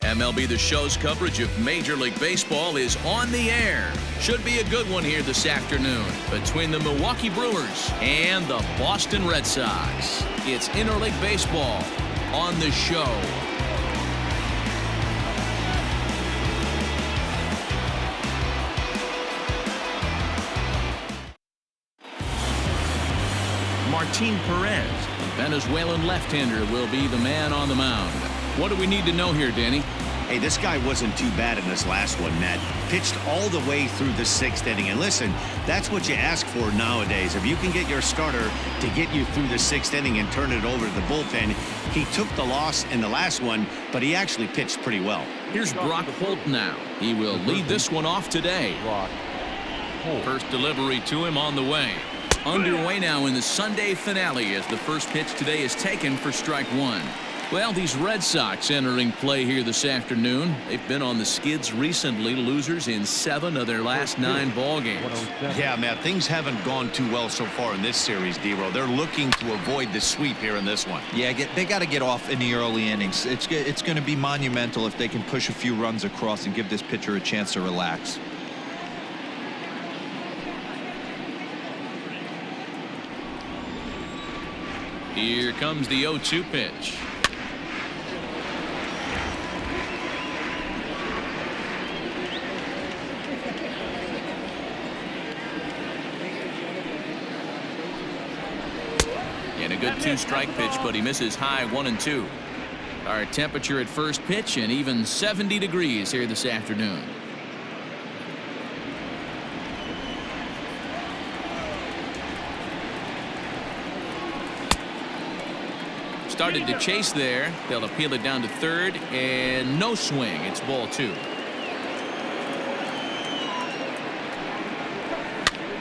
MLB The Show's coverage of Major League Baseball is on the air. Should be a good one here this afternoon between the Milwaukee Brewers and the Boston Red Sox. It's interleague baseball on The Show. Martin Perez, the Venezuelan left-hander, will be the man on the mound. What do we need to know here, Danny? Hey, this guy wasn't too bad in this last one, Matt. Pitched all the way through the 6th inning. And listen, that's what you ask for nowadays. If you can get your starter to get you through the 6th inning and turn it over to the bullpen. He took the loss in the last one, but he actually pitched pretty well. Here's Brock Holt now. He will lead this one off today. First delivery to him on the way. Underway now in the Sunday finale as the first pitch today is taken for strike one. Well, these Red Sox entering play here this afternoon. They've been on the skids recently, losers in 7 of their last 9 ball games. Yeah, Matt, things haven't gone too well so far in this series, D-Row. They're looking to avoid the sweep here in this one. Yeah, they got to get off in the early innings. It's going to be monumental if they can push a few runs across and give this pitcher a chance to relax. Here comes the 0-2 pitch. And a good 2-strike pitch, but he misses high 1-2. Our temperature at first pitch and even 70 degrees here this afternoon. Started to chase there. They'll appeal it down to third, and no swing. It's ball 2.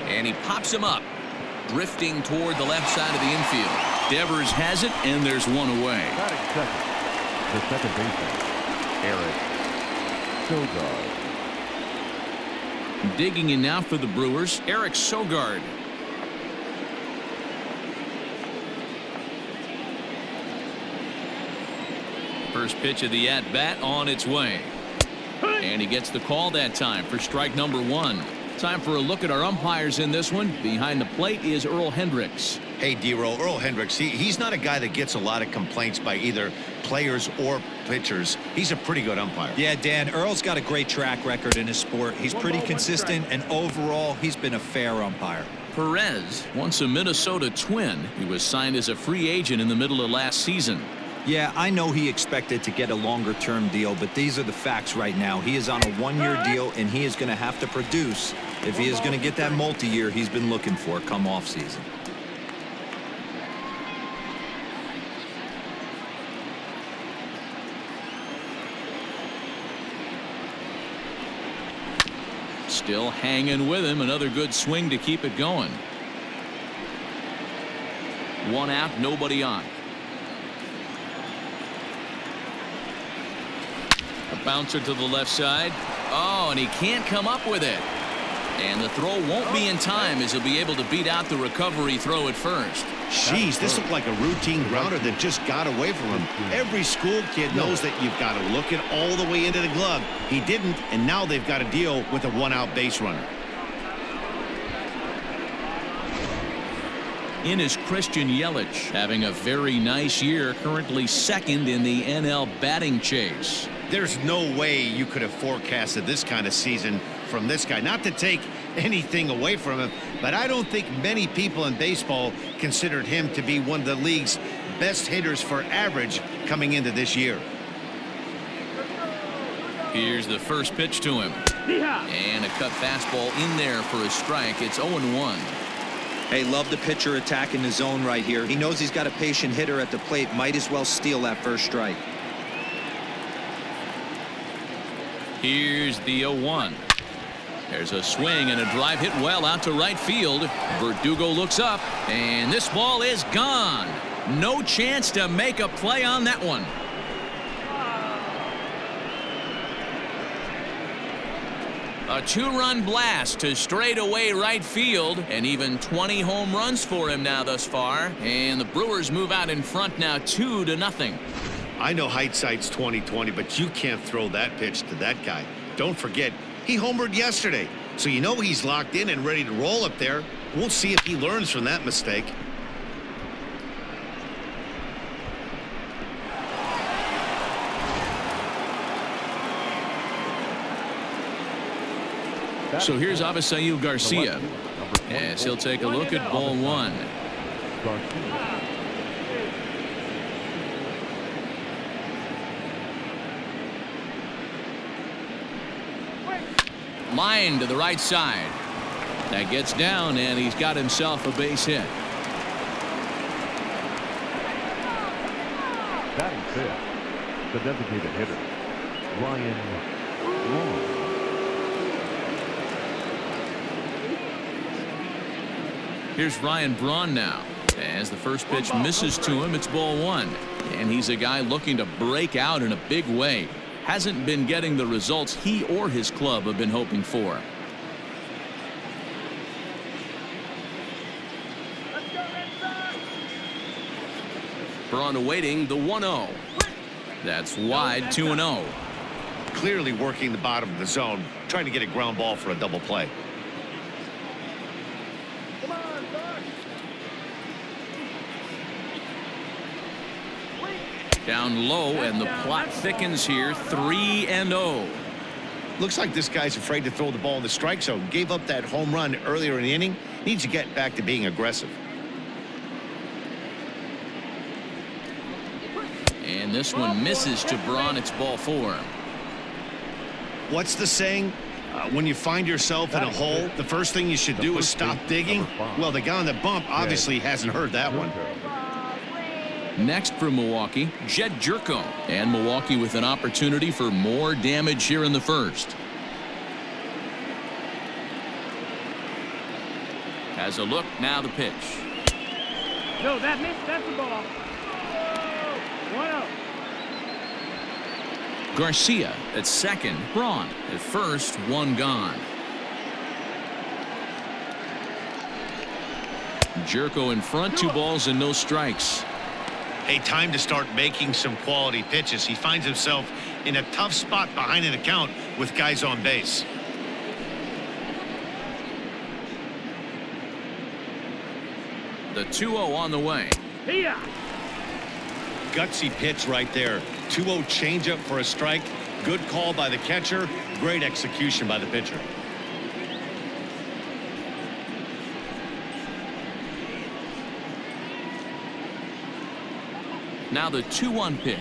And he pops him up, drifting toward the left side of the infield. Devers has it, and there's one away. The second baseman, Eric Sogard. Digging in now for the Brewers, Eric Sogard. First pitch of the at-bat on its way. And he gets the call that time for strike number 1. Time for a look at our umpires in this one. Behind the plate is Earl Hendricks. Hey, D-Row, Earl Hendricks, he's not a guy that gets a lot of complaints by either players or pitchers. He's a pretty good umpire. Yeah, Dan, Earl's got a great track record in his sport. He's pretty consistent, and overall, he's been a fair umpire. Perez, once a Minnesota Twin, he was signed as a free agent in the middle of last season. Yeah, I know he expected to get a longer-term deal, but these are the facts right now. He is on a 1-year deal, and he is going to have to produce if he is going to get that multi-year he's been looking for come off-season. Still hanging with him. Another good swing to keep it going. 1 out, nobody on. A bouncer to the left side. Oh, and he can't come up with it. And the throw won't be in time as he'll be able to beat out the recovery throw at first. Jeez, this looked like a routine grounder that just got away from him. Every school kid knows that you've got to look it all the way into the glove. He didn't, and now they've got to deal with a 1-out base runner. In is Christian Yelich, having a very nice year, currently 2nd in the NL batting chase. There's no way you could have forecasted this kind of season from this guy. Not to take anything away from him, but I don't think many people in baseball considered him to be one of the league's best hitters for average coming into this year. Here's the first pitch to him. And a cut fastball in there for a strike. It's 0-1. Hey, love the pitcher attacking the zone right here. He knows he's got a patient hitter at the plate. Might as well steal that first strike. Here's the 0-1. There's a swing and a drive hit well out to right field. Verdugo looks up, and this ball is gone. No chance to make a play on that one. A 2-run blast to straightaway right field, and even 20 home runs for him now thus far. And the Brewers move out in front now 2-0. I know hindsight's 20/20, but you can't throw that pitch to that guy. Don't forget, he homered yesterday, so you know he's locked in and ready to roll up there. We'll see if he learns from that mistake. So here's Avisail Garcia, as he'll take a look at ball one. Line to the right side. That gets down, and he's got himself a base hit. Batting fifth, the designated hitter, Ryan Braun. Here's Ryan Braun now. As the first pitch misses to him, it's ball one. And he's a guy looking to break out in a big way. Hasn't been getting the results he or his club have been hoping for. Braun awaiting the 1-0. That's wide, 2-0. Clearly working the bottom of the zone, trying to get a ground ball for a double play. Down low, and the plot thickens here, 3-0. Looks like this guy's afraid to throw the ball in the strike zone. Gave up that home run earlier in the inning. Needs to get back to being aggressive. And this one misses to Braun. It's ball four. What's the saying? When you find yourself in a hole, the first thing you should do is stop digging. Well, the guy on the bump obviously hasn't heard that one. Next for Milwaukee, Jed Jerko. And Milwaukee with an opportunity for more damage here in the first. Has a look, now the pitch. No, that missed. That's the ball. 1-0. Garcia at second. Braun at first, one gone. Jerko in front, 2 balls and no strikes. Hey, time to start making some quality pitches. He finds himself in a tough spot behind an account with guys on base. The 2-0 on the way. Here. Gutsy pitch right there. 2-0 changeup for a strike. Good call by the catcher. Great execution by the pitcher. Now the 2-1 pitch.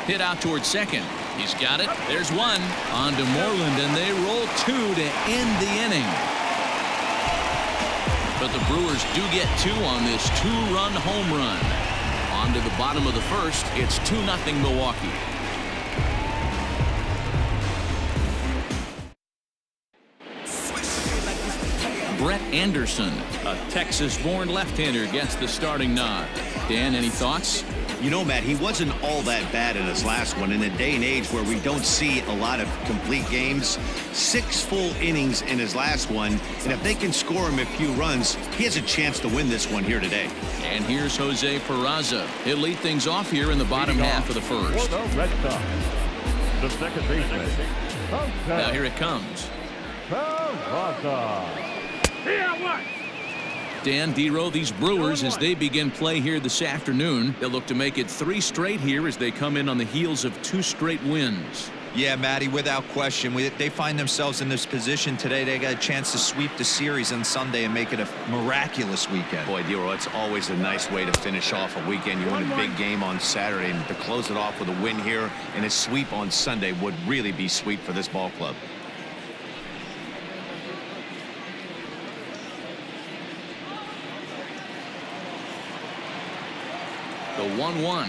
Hit out towards second. He's got it. There's one. On to Moreland, and they roll 2 to end the inning. But the Brewers do get 2 on this 2-run home run. On to the bottom of the first. It's 2-0 Milwaukee. Brett Anderson, a Texas-born left-hander, gets the starting nod. Dan, any thoughts? You know, Matt, he wasn't all that bad in his last one. In a day and age where we don't see a lot of complete games, 6 full innings in his last one, and if they can score him a few runs, he has a chance to win this one here today. And here's Jose Peraza. He'll lead things off here in the bottom half of the first. For the Red Sox, the second baseman. Now here it comes. Peraza. Here, what? Dan, D-Row, these Brewers, as they begin play here this afternoon, they'll look to make it 3 straight here as they come in on the heels of 2 straight wins. Yeah, Matty, without question. They find themselves in this position today. They got a chance to sweep the series on Sunday and make it a miraculous weekend. Boy, D-Row, it's always a nice way to finish off a weekend. You win a big game on Saturday, and to close it off with a win here and a sweep on Sunday would really be sweet for this ball club. The 1-1.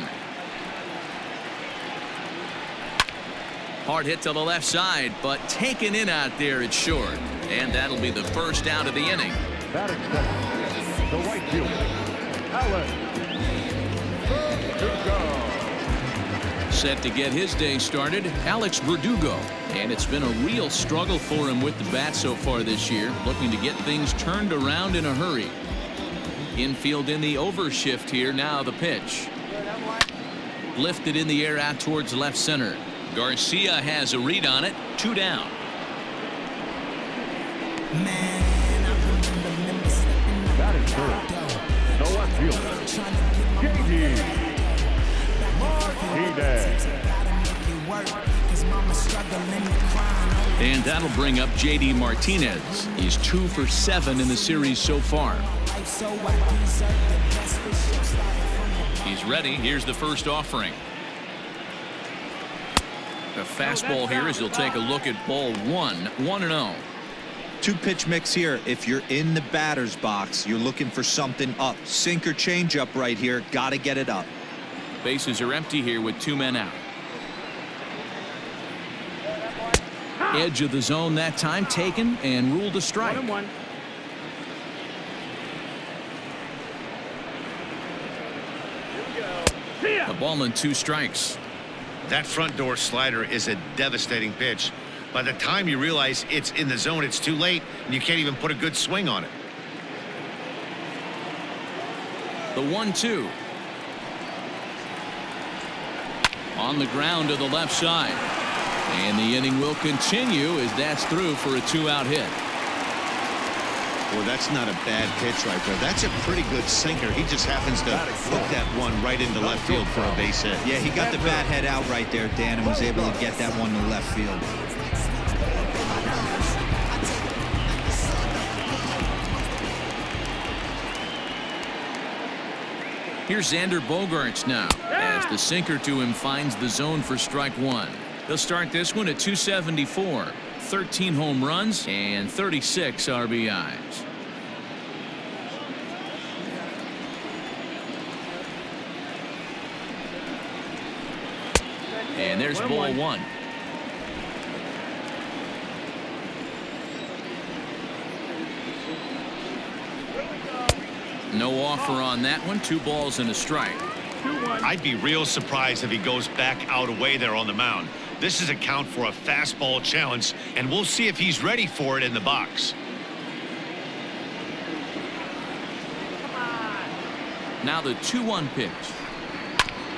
Hard hit to the left side, but taken in out there, it's short. And that'll be the first out of the inning. Batting second, the right fielder, Alex Verdugo. Set to get his day started, Alex Verdugo. And it's been a real struggle for him with the bat so far this year, looking to get things turned around in a hurry. Infield in the overshift here, now the pitch. Lifted in the air out towards left center. Garcia has a read on it. 2 down. Batting third, the left fielder, J.D. Martinez. And that'll bring up J.D. Martinez. He's 2 for 7 in the series so far. He's ready. Here's the first offering. The fastball here as he'll take a look at ball 1. 1-0. 2-pitch mix here. If you're in the batter's box, you're looking for something up. Sinker changeup right here. Got to get it up. Bases are empty here with 2 men out. Edge of the zone that time taken and ruled a strike. 1-1. A ball and 2 strikes. That front door slider is a devastating pitch. By the time you realize it's in the zone, it's too late, and you can't even put a good swing on it. The 1-2. On the ground to the left side. And the inning will continue as that's through for a 2-out hit. Well, that's not a bad pitch right there. That's a pretty good sinker. He just happens to hook that one right into left field for a base hit. Yeah, he got the bat head out right there, Dan, and was able to get that one to left field. Here's Xander Bogaerts now as the sinker to him finds the zone for strike 1. They'll start this one at 274. 13 home runs and 36 RBIs. And there's ball 1. No offer on that one. 2 balls and a strike. 2-1. I'd be real surprised if he goes back out away there on the mound. This is a count for a fastball challenge, and we'll see if he's ready for it in the box. Now the 2-1 pitch.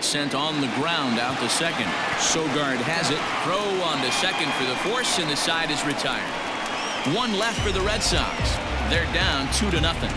Sent on the ground out to second. Sogard has it. Throw on to second for the force, and the side is retired. 1 left for the Red Sox. They're down 2-0.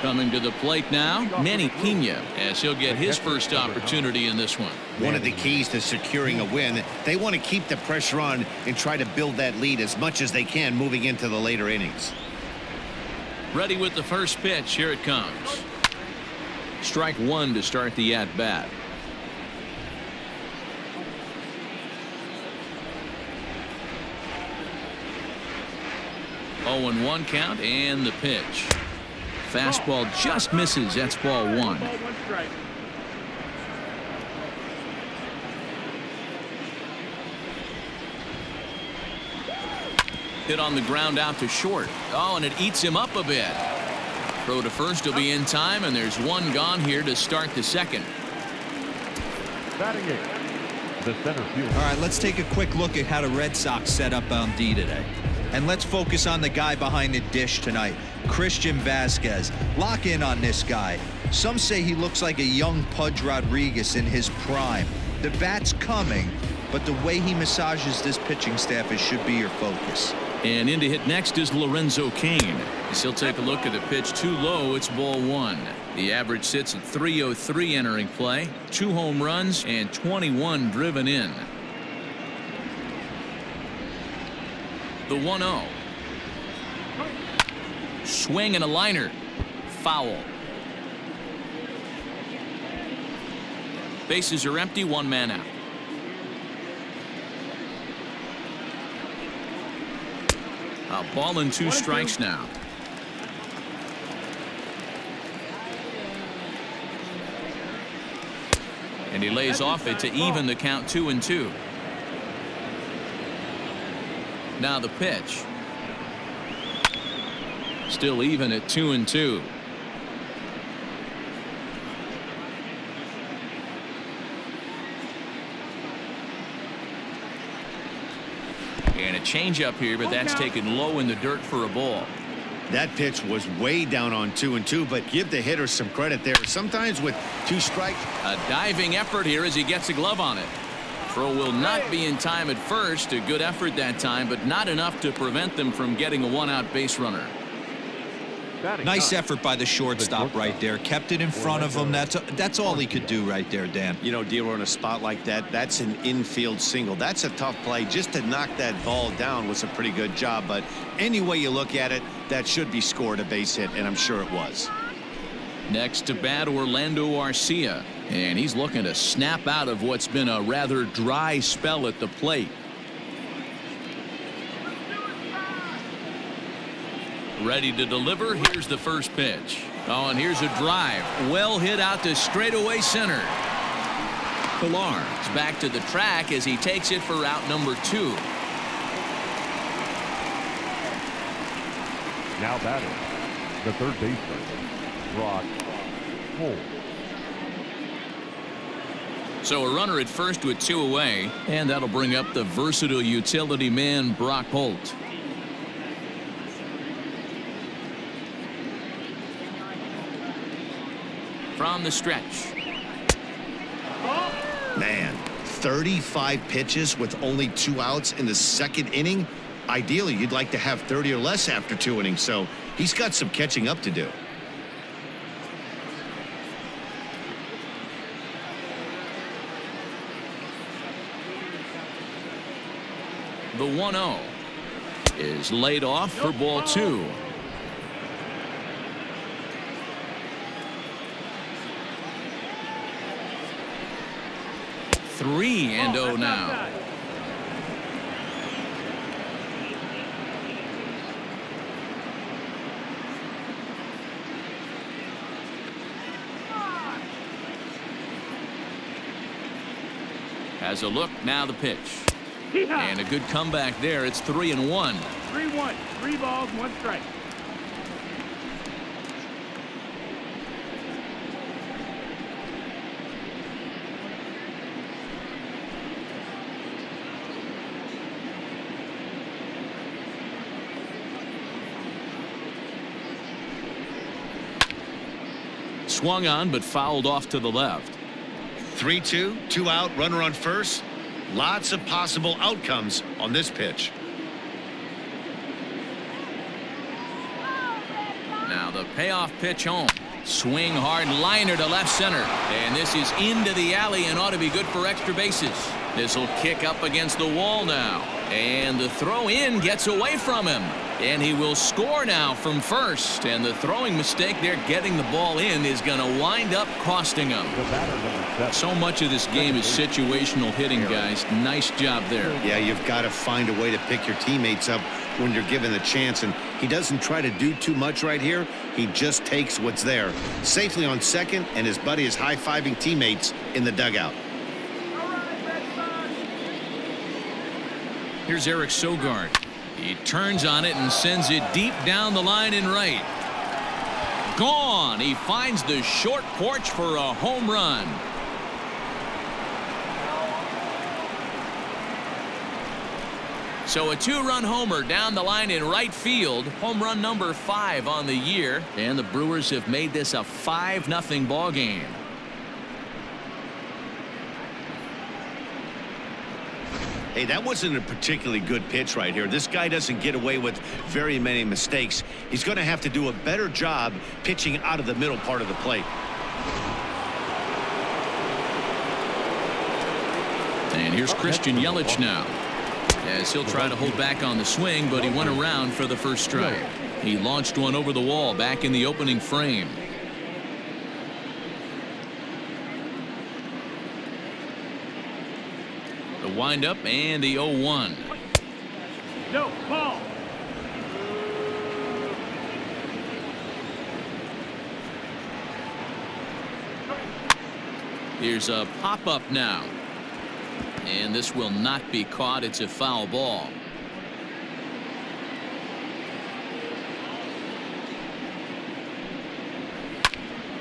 Coming to the plate now, Manny Pena, as he'll get his first opportunity in this one. One of the keys to securing a win, they want to keep the pressure on and try to build that lead as much as they can moving into the later innings. Ready with the first pitch. Here it comes. Strike 1 to start the at-bat. Oh, 0-1 count and the pitch. Fastball just misses. That's ball 1. Ball 1 strike. Hit on the ground out to short. Oh, and it eats him up a bit. Throw to first will be in time, and there's 1 gone here to start the second. Batting 8, the center fielder. All right, let's take a quick look at how the Red Sox set up on D today. And let's focus on the guy behind the dish tonight, Christian Vasquez. Lock in on this guy. Some say he looks like a young Pudge Rodriguez in his prime. The bat's coming, but the way he massages this pitching staff, it should be your focus. And in to hit next is Lorenzo Cain. As he'll take a look at the pitch too low. It's ball 1. The average sits at .303 entering play. 2 home runs and 21 driven in. The 1-0. Swing and a liner. Foul. Bases are empty. 1 man out. A ball and 2 strikes now. And he lays off it to even the count 2-2. Now the pitch. Still even at 2-2. And a changeup here, but that's taken low in the dirt for a ball. That pitch was way down on 2-2, but give the hitter some credit there. Sometimes with 2 strikes. A diving effort here as he gets a glove on it. Throw will not be in time at first. A good effort that time, but not enough to prevent them from getting a 1-out base runner. Nice effort by the shortstop right there. Kept it in front of him. That's all he could do right there, Dan. You know, dealer in a spot like that, that's an infield single. That's a tough play. Just to knock that ball down was a pretty good job. But any way you look at it, that should be scored a base hit, and I'm sure it was. Next to bat, Orlando Arcia, and he's looking to snap out of what's been a rather dry spell at the plate. Ready to deliver. Here's the first pitch. Oh, and here's a drive. Well hit out to straightaway center. Pilar is back to the track as he takes it for route number 2. Now batting, the third baseman, Brock Holt. So a runner at first with 2 away, and that'll bring up the versatile utility man Brock Holt. From the stretch. Man, 35 pitches with only 2 outs in the 2nd inning. Ideally, you'd like to have 30 or less after 2 innings, so he's got some catching up to do. The 1-0 is laid off for ball 2. Three and 0 now. Has a look, now the pitch. And a good comeback there. It's 3-1. 3-1. 3 balls, 1 strike. Swung on, but fouled off to the left. 3-2, 2 out, runner on first. Lots of possible outcomes on this pitch. Now the payoff pitch home. Swing hard liner to left center. And this is into the alley and ought to be good for extra bases. This will kick up against the wall now. And the throw in gets away from him. And he will score now from first. And the throwing mistake there getting the ball in is going to wind up costing him. So much of this game is situational hitting, guys. Nice job there. Yeah, you've got to find a way to pick your teammates up when you're given the chance. And he doesn't try to do too much right here. He just takes what's there. Safely on second, and his buddy is high-fiving teammates in the dugout. Here's Eric Sogard. He turns on it and sends it deep down the line in right. Gone. He finds the short porch for a home run. So a 2-run homer down the line in right field. Home run number 5 on the year. And the Brewers have made this a 5-0 ball game. Hey, that wasn't a particularly good pitch right here. This guy doesn't get away with very many mistakes. He's going to have to do a better job pitching out of the middle part of the plate. And here's Christian Yelich now, as he'll try to hold back on the swing, but he went around for the first strike. He launched one over the wall back in the opening frame. The windup and the 0-1. No, ball. Here's a pop-up now. And this will not be caught. It's a foul ball.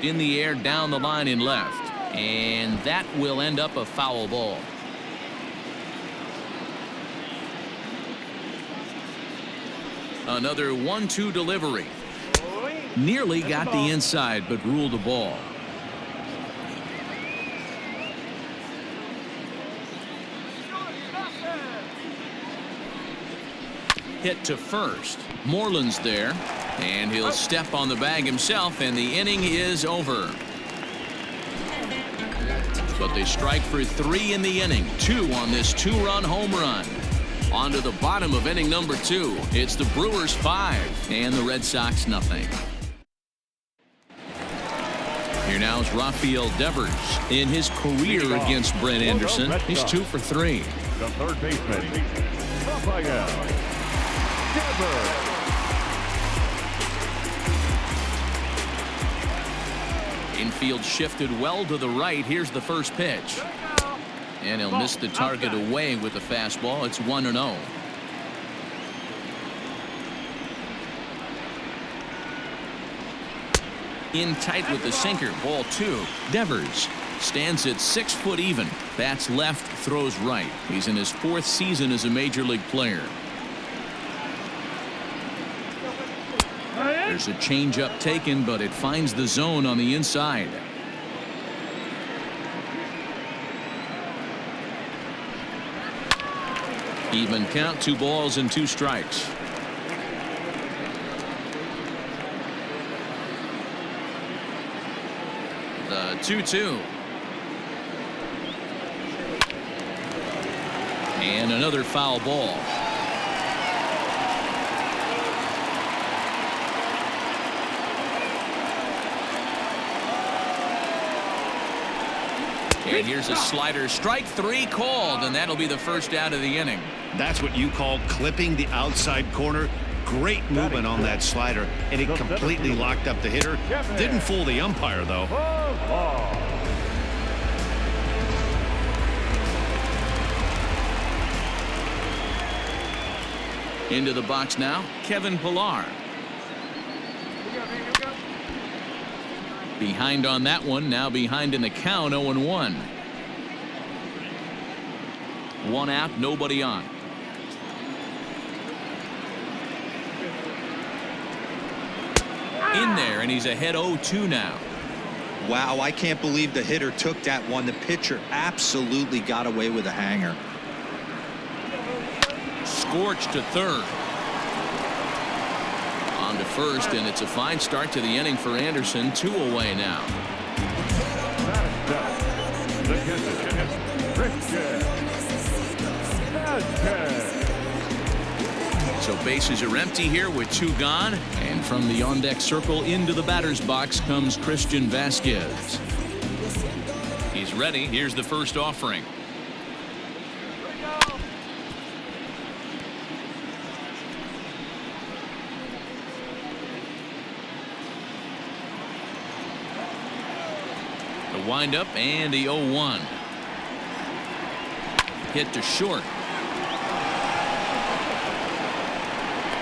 In the air down the line in left. And that will end up a foul ball. Another 1-2 delivery. Nearly got the inside, but ruled the ball. Hit to first. Moreland's there, and he'll step on the bag himself, and the inning is over. But they strike for 3 in the inning, 2 on this 2-run home run. On to the bottom of inning number 2. It's the Brewers 5 and the Red Sox nothing. Here now is Rafael Devers. In his career against Brett Anderson, he's 2 for 3. The third baseman, Rafael Devers. Infield shifted well to the right. Here's the first pitch. And he'll miss the target away with the fastball. It's 1-0. In tight with the sinker. Ball 2. Devers stands at 6 foot even. Bats left, throws right. He's in his 4th season as a major league player. There's a changeup taken, but it finds the zone on the inside. Even count, 2 balls and 2 strikes. The 2-2. And another foul ball. And here's a slider. Strike 3 called, and that'll be the first out of the inning. That's what you call clipping the outside corner. Great movement on that slider, and it completely locked up the hitter. Didn't fool the umpire, though. Into the box now, Kevin Pillar. Behind on that one, now behind in the count, 0-1. 1 out, nobody on. In there, and he's ahead 0-2 now. Wow, I can't believe the hitter took that one. The pitcher absolutely got away with a hanger. Scorched to third. On to first, and it's a fine start to the inning for Anderson. 2 away now. So bases are empty here with 2 gone, and from the on-deck circle into the batter's box comes Christian Vasquez. He's ready. Here's the first offering. The windup and the 0-1. Hit to short.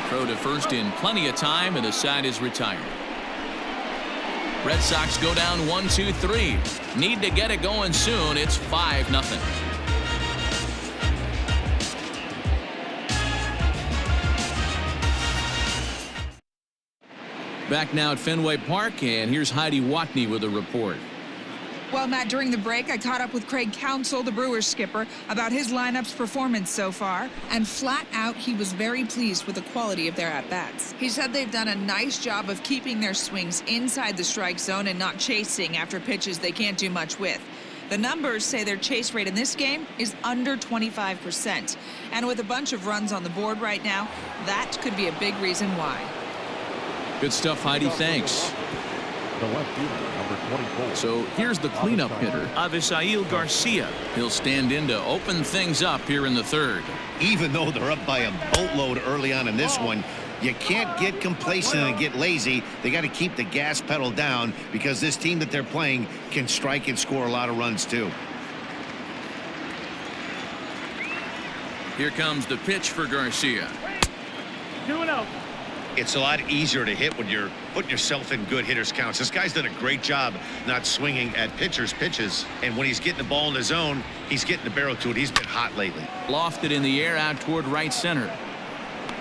Throw to first in plenty of time, and the side is retired. Red Sox go down 1-2-3. Need to get it going soon. It's 5-0. Back now at Fenway Park, and here's Heidi Watney with a report. Well, Matt, during the break, I caught up with Craig Counsell, the Brewers skipper, about his lineup's performance so far. And flat out, he was very pleased with the quality of their at-bats. He said they've done a nice job of keeping their swings inside the strike zone and not chasing after pitches they can't do much with. The numbers say their chase rate in this game is under 25%. And with a bunch of runs on the board right now, that could be a big reason why. Good stuff, Heidi. Thanks. The left fielder, number 24. So here's the cleanup hitter, Avisail Garcia. He'll stand in to open things up here in the third. Even though they're up by a boatload early on in this one, you can't get complacent and get lazy. They got to keep the gas pedal down because this team that they're playing can strike and score a lot of runs too. Here comes the pitch for Garcia. 2-0. It's a lot easier to hit when you're putting yourself in good hitters counts. This guy's done a great job not swinging at pitchers' pitches. And when he's getting the ball in the zone, he's getting the barrel to it. He's been hot lately. Lofted in the air out toward right center.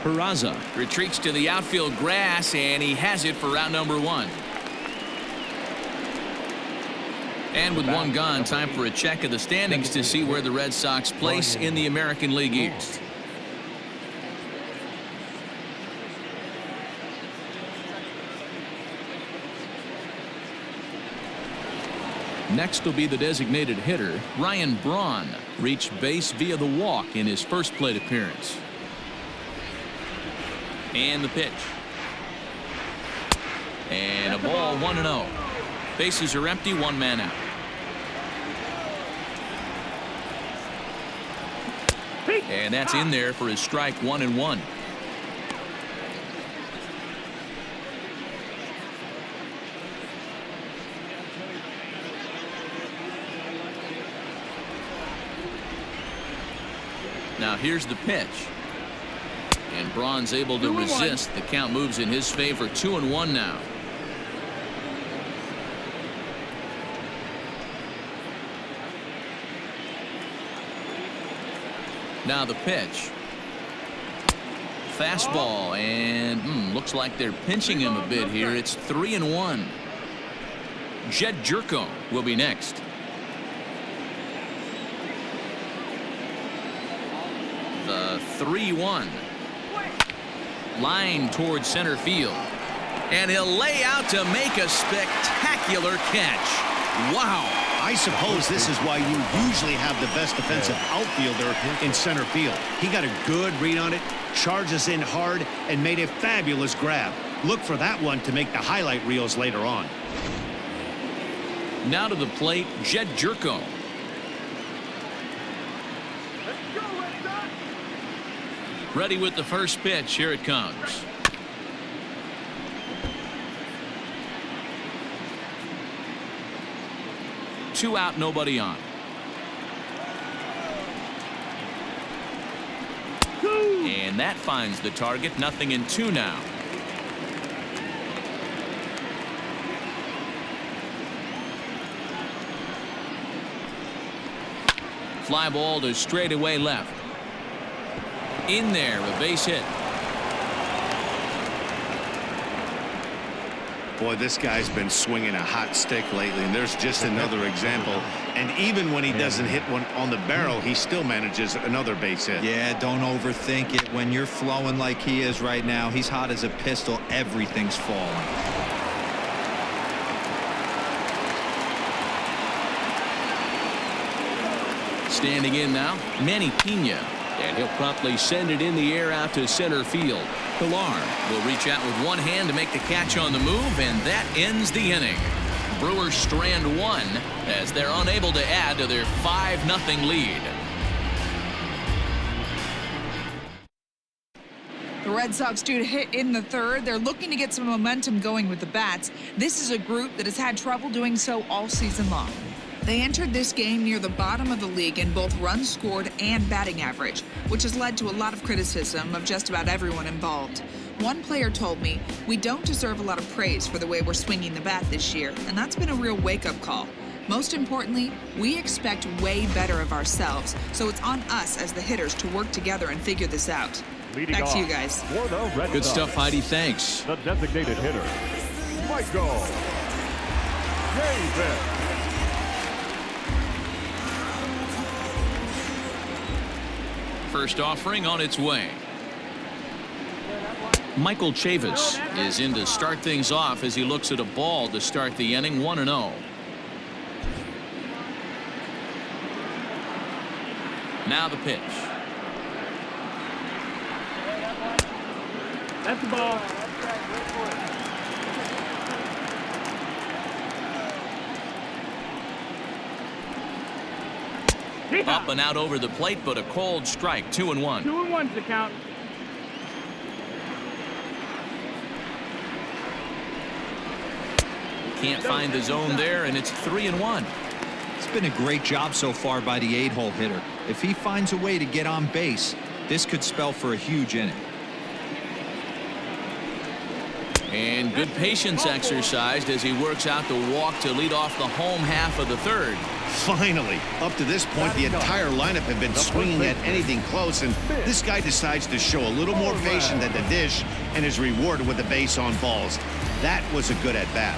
Peraza retreats to the outfield grass, and he has it for round number 1. And with one gone, time for a check of the standings to see where the Red Sox place in the American League East. Next will be the designated hitter, Ryan Braun, reached base via the walk in his first plate appearance. And the pitch. And a ball, 1-0. Bases are empty, one man out. And that's in there for his strike, 1-1. Now here's the pitch. And Braun's able to resist. The count moves in his favor, 2-1 now. Now the pitch. Fastball, and looks like they're pinching him a bit here. It's 3-1. Jed Jerko will be next. The 3-1. Line towards center field. And he'll lay out to make a spectacular catch. Wow. I suppose this is why you usually have the best defensive outfielder in center field. He got a good read on it, charges in hard, and made a fabulous grab. Look for that one to make the highlight reels later on. Now to the plate, Jed Jerko. Ready with the first pitch. Here it comes. Two out, nobody on. And that finds the target. 0-2 now. Fly ball to straightaway left. In there, a base hit. Boy, this guy's been swinging a hot stick lately, and there's just another example. And even when he doesn't hit one on the barrel, he still manages another base hit. Yeah, don't overthink it. When you're flowing like he is right now, he's hot as a pistol. Everything's falling. Standing in now, Manny Pena. And he'll promptly send it in the air out to center field. Pilar will reach out with one hand to make the catch on the move, and that ends the inning. Brewers strand one as they're unable to add to their 5-0 lead. The Red Sox due to hit in the third. They're looking to get some momentum going with the bats. This is a group that has had trouble doing so all season long. They entered this game near the bottom of the league in both runs scored and batting average, which has led to a lot of criticism of just about everyone involved. One player told me, "We don't deserve a lot of praise for the way we're swinging the bat this year," and that's been a real wake-up call. Most importantly, we expect way better of ourselves, so it's on us as the hitters to work together and figure this out. Back to you guys. Good stuff, Heidi. Thanks. The designated hitter, Michael Davis. First offering on its way. Michael Chavis is in to start things off as he looks at a ball to start the inning. 1-0. Now the pitch. That's the ball. Up and out over the plate, but a cold strike. 2-1. 2-1's the count. Can't find the zone there, and it's 3-1. It's been a great job so far by the 8-hole hitter. If he finds a way to get on base, this could spell for a huge inning. And good patience exercised as he works out the walk to lead off the home half of the third. Finally, up to this point, the entire lineup had been swinging at anything close, and this guy decides to show a little more patience at the dish and is rewarded with the base on balls. That was a good at-bat.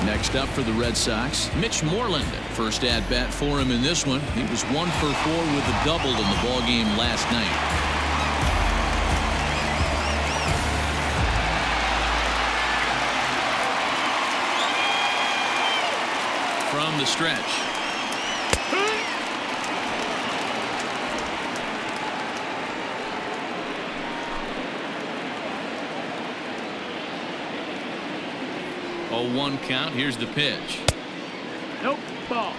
Next up for the Red Sox, Mitch Moreland. First at-bat for him in this one. He was 1 for 4 with a double in the ballgame last night. From the stretch. Oh, 1 count. Here's the pitch. Nope. Ball.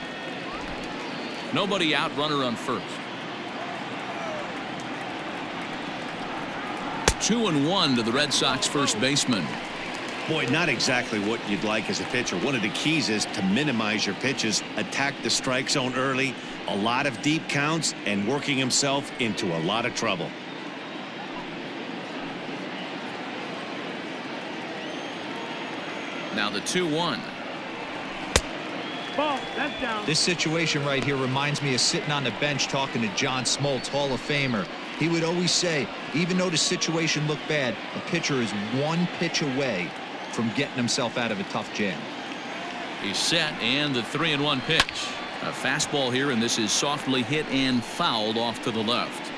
Nobody out, runner on first. 2-1 to the Red Sox first baseman. Boy, not exactly what you'd like as a pitcher. One of the keys is to minimize your pitches, attack the strike zone early, a lot of deep counts, and working himself into a lot of trouble. Now the 2-1. Ball. That's down. This situation right here reminds me of sitting on the bench talking to John Smoltz, Hall of Famer. He would always say, even though the situation looked bad, a pitcher is 1 pitch away from getting himself out of a tough jam. He's set, and the 3-1 pitch. A fastball here, and this is softly hit and fouled off to the left.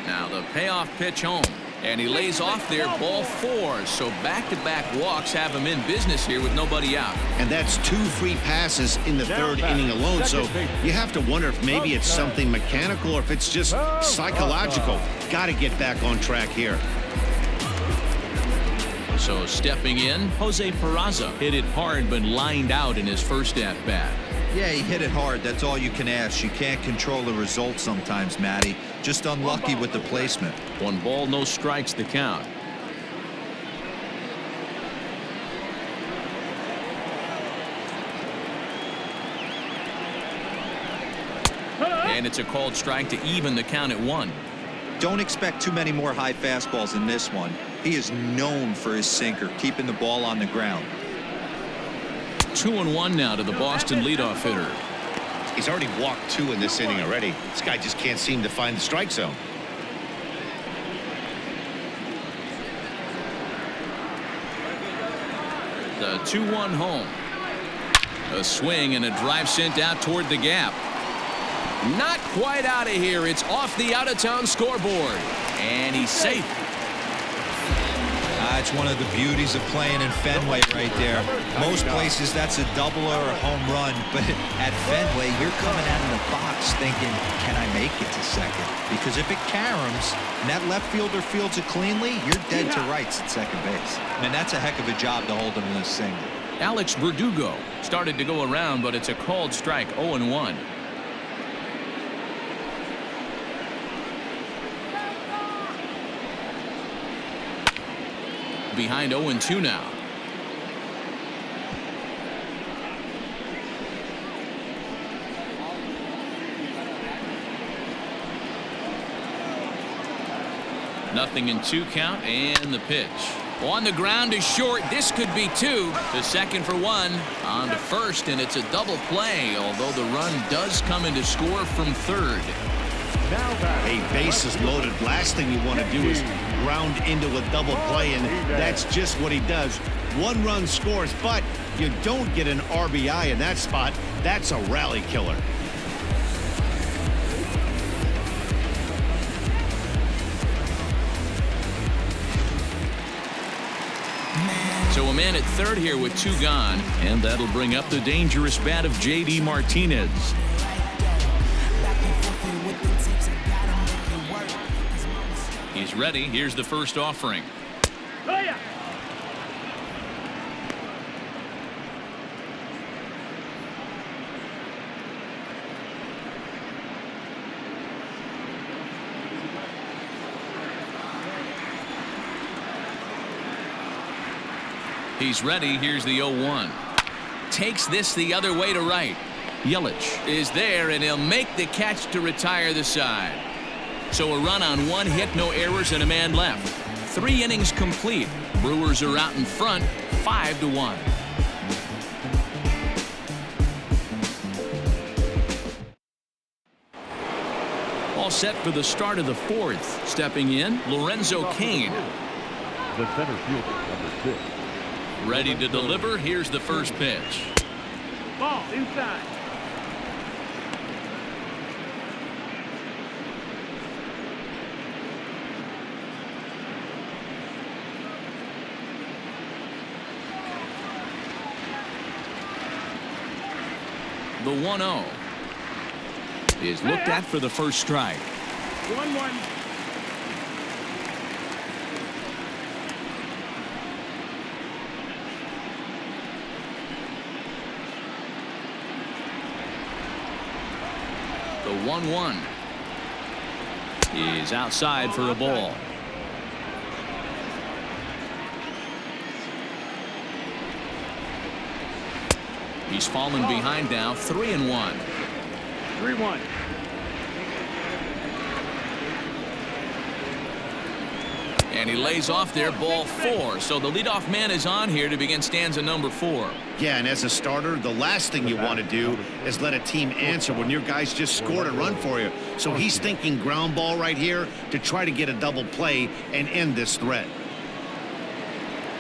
Now the payoff pitch home, and he lays off there, ball 4. So back-to-back walks have him in business here with nobody out. And that's 2 free passes in the third inning alone. So you have to wonder if maybe it's something mechanical or if it's just psychological. Got to get back on track here. So stepping in, Jose Peraza hit it hard but lined out in his first at-bat. Yeah, he hit it hard. That's all you can ask. You can't control the result sometimes, Matty. Just unlucky with the placement. 1 ball, no strikes, the count. And it's a called strike to even the count at 1. Don't expect too many more high fastballs in this one. He is known for his sinker, keeping the ball on the ground. 2-1 now to the Boston leadoff hitter. He's already walked 2 in this inning already. This guy just can't seem to find the strike zone. The 2-1 home. A swing and a drive sent out toward the gap. Not quite out of here. It's off the out-of-town scoreboard. And he's safe. It's one of the beauties of playing in Fenway right there. Most places that's a double or a home run, but at Fenway you're coming out of the box thinking, can I make it to second? Because if it caroms and that left fielder fields it cleanly, you're dead to rights at second base. And that's a heck of a job to hold him in a single. Alex Verdugo started to go around, but it's a called strike. 0-1. Behind 0-2 now. Nothing in 2 count, and the pitch. On the ground is short. This could be 2. To second for 1. On to first, and it's a double play, although the run does come in to score from third. Hey, bases loaded. Last thing you want to do is ground into a double play, and that's just what he does. 1 run scores, but you don't get an RBI in that spot. That's a rally killer. So a man at third here with 2 gone, and that'll bring up the dangerous bat of J.D. Martinez. He's ready. Here's the first offering. Oh, yeah. He's ready. Here's the 0-1. Takes this the other way to right. Yelich is there, and he'll make the catch to retire the side. So a run on 1 hit, no errors, and a man left. 3 innings complete. Brewers are out in front, 5-1. All set for the start of the 4th. Stepping in, Lorenzo Cain. The center fielder, number 6. Ready to deliver. Here's the first pitch. Ball inside. The 1-0 is looked at for the first strike. 1-1. The 1-1 is outside for a ball. He's fallen behind now, 3-1. 3-1. And he lays off there, ball 4. So the leadoff man is on here to begin stanza number 4. Yeah, and as a starter, the last thing you want to do is let a team answer when your guys just scored a run for you. So he's thinking ground ball right here to try to get a double play and end this threat.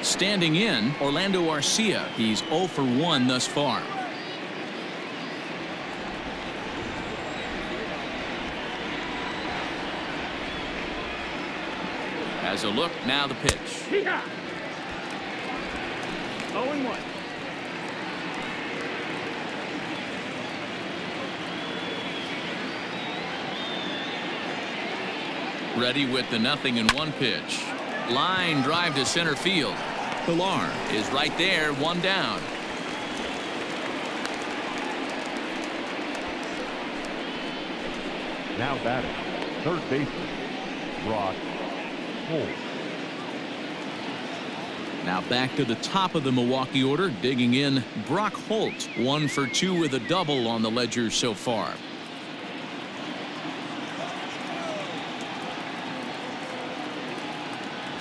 Standing in, Orlando Arcia. He's 0 for 1 thus far. As a look, now the pitch. Yeehaw! 0-1. Ready with the 0-1 pitch. Line drive to center field. Pilar is right there, 1 down. Now batting, third baseman, Brock Holt. Now back to the top of the Milwaukee order, digging in, Brock Holt, 1 for 2 with a double on the ledger so far.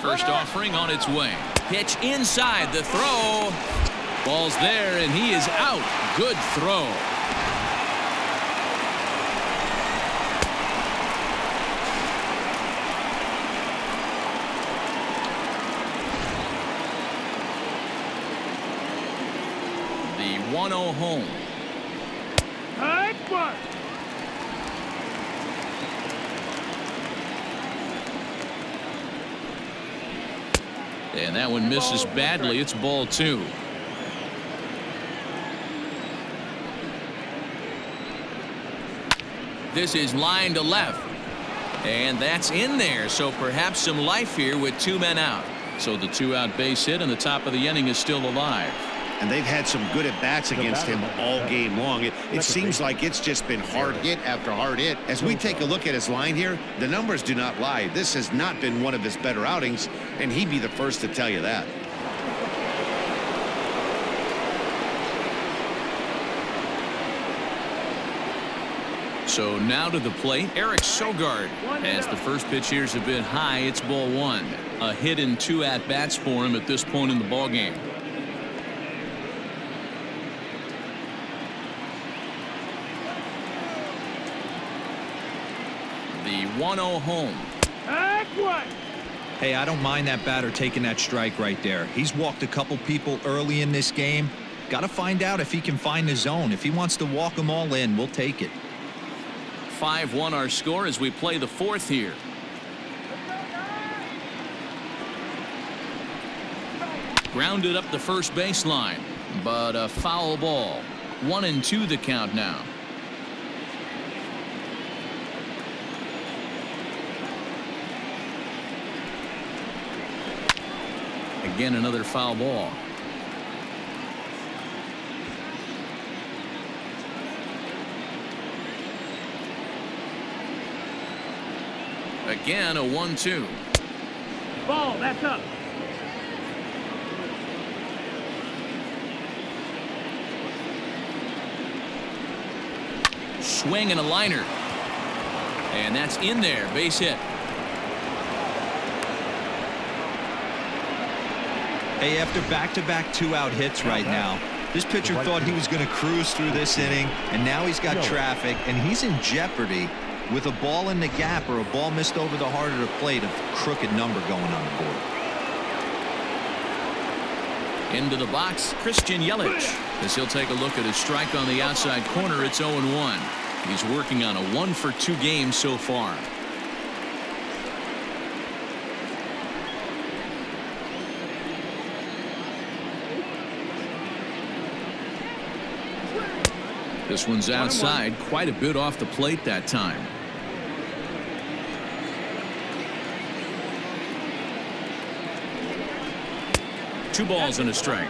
First offering on its way. Pitch inside, the throw. Ball's there, and he is out. Good throw. The 1-0 home. Hard work. And that one misses badly. It's ball 2. This is line to left. And that's in there. So perhaps some life here with 2 men out. So the 2-out base hit and the top of the inning is still alive. And they've had some good at-bats against him all game long. It seems like it's just been hard hit after hard hit. As we take a look at his line here, the numbers do not lie. This has not been one of his better outings, and he'd be the first to tell you that. So now to the plate, Eric Sogard. As the first pitch here is a bit high, it's ball 1. A hit and 2 at-bats for him at this point in the ballgame. The 1-0 home. Hard work. Hey, I don't mind that batter taking that strike right there. He's walked a couple people early in this game. Got to find out if he can find the zone. If he wants to walk them all in, we'll take it. 5-1 our score as we play the 4th here. Grounded up the first baseline, but a foul ball. 1-2 the count now. Again, another foul ball. Again, a 1-2. Ball, that's up. Swing and a liner. And that's in there. Base hit. Hey, after back-to-back two-out hits right now, this pitcher thought he was going to cruise through this inning, and now he's got traffic, and he's in jeopardy with a ball in the gap or a ball missed over the heart of the plate, a crooked number going on the board. Into the box, Christian Yelich. As he'll take a look at his strike on the outside corner, it's 0-1. He's working on a 1-for-2 game so far. This one's outside, quite a bit off the plate that time. Two balls and a strike.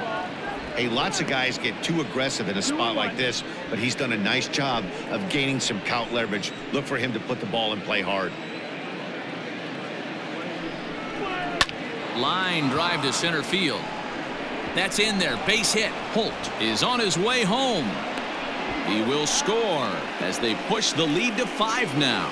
Hey, lots of guys get too aggressive in a spot like this, but he's done a nice job of gaining some count leverage. Look for him to put the ball and play hard. Line drive to center field. That's in there. Base hit. Holt is on his way home. He will score as they push the lead to 5 now.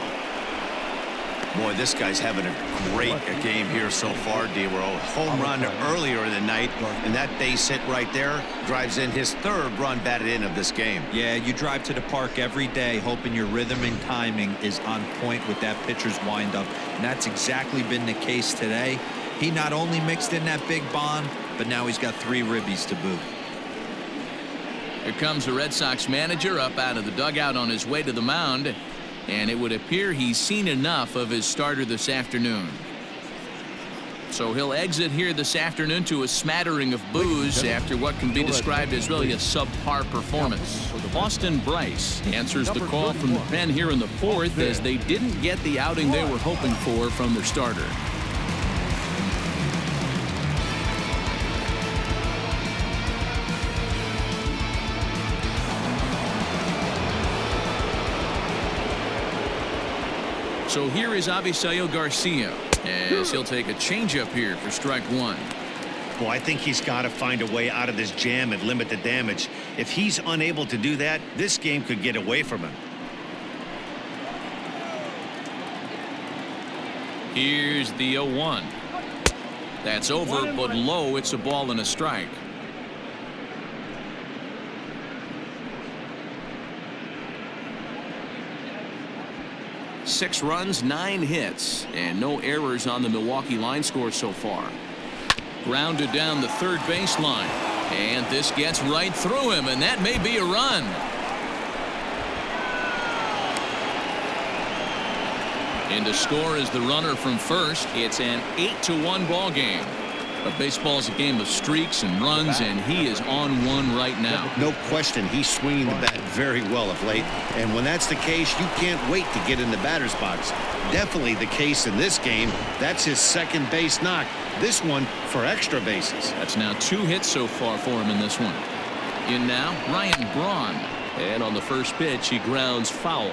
Boy, this guy's having a great game here so far, D-Row. Home run earlier in the night, and that base hit right there drives in his 3rd run batted in of this game. Yeah, you drive to the park every day hoping your rhythm and timing is on point with that pitcher's windup, and that's exactly been the case today. He not only mixed in that big bomb, but now he's got 3 ribbies to boot. Here comes the Red Sox manager up out of the dugout on his way to the mound, and it would appear he's seen enough of his starter this afternoon. So he'll exit here this afternoon to a smattering of boos after what can be described as really a subpar performance. Austin Bryce answers the call from the pen here in the 4th as they didn't get the outing they were hoping for from their starter. So here is Avisail Garcia as he'll take a changeup here for strike 1. Well, I think he's got to find a way out of this jam and limit the damage. If he's unable to do that, this game could get away from him. Here's the 0-1. That's over, but low. It's a ball and a strike. Six runs, 9 hits, and no errors on the Milwaukee line score so far. Grounded down the third baseline, and this gets right through him, and that may be a run. In to score is the runner from first. It's an 8-1 ball game. But baseball is a game of streaks and runs, and he is on one right now. No question, he's swinging the bat very well of late, and when that's the case, you can't wait to get in the batter's box. Definitely the case in this game. That's his second base knock. This one for extra bases. That's now 2 hits so far for him in this one. In now, Ryan Braun. And on the first pitch, he grounds foul.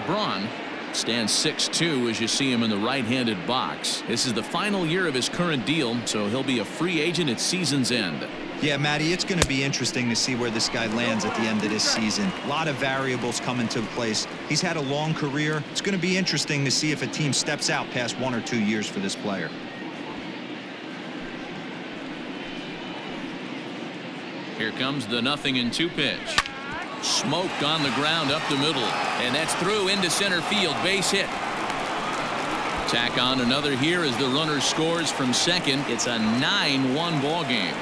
Braun stands 6'2" as you see him in the right-handed box. This is the final year of his current deal, so he'll be a free agent at season's end. Yeah, Matty, it's going to be interesting to see where this guy lands at the end of this season. A lot of variables come into place. He's had a long career. It's going to be interesting to see if a team steps out past 1 or 2 years for this player. Here comes the 0-2 pitch. Smoked on the ground up the middle, and that's through into center field. Base hit. Tack on another here as the runner scores from second. It's a 9-1 ball game.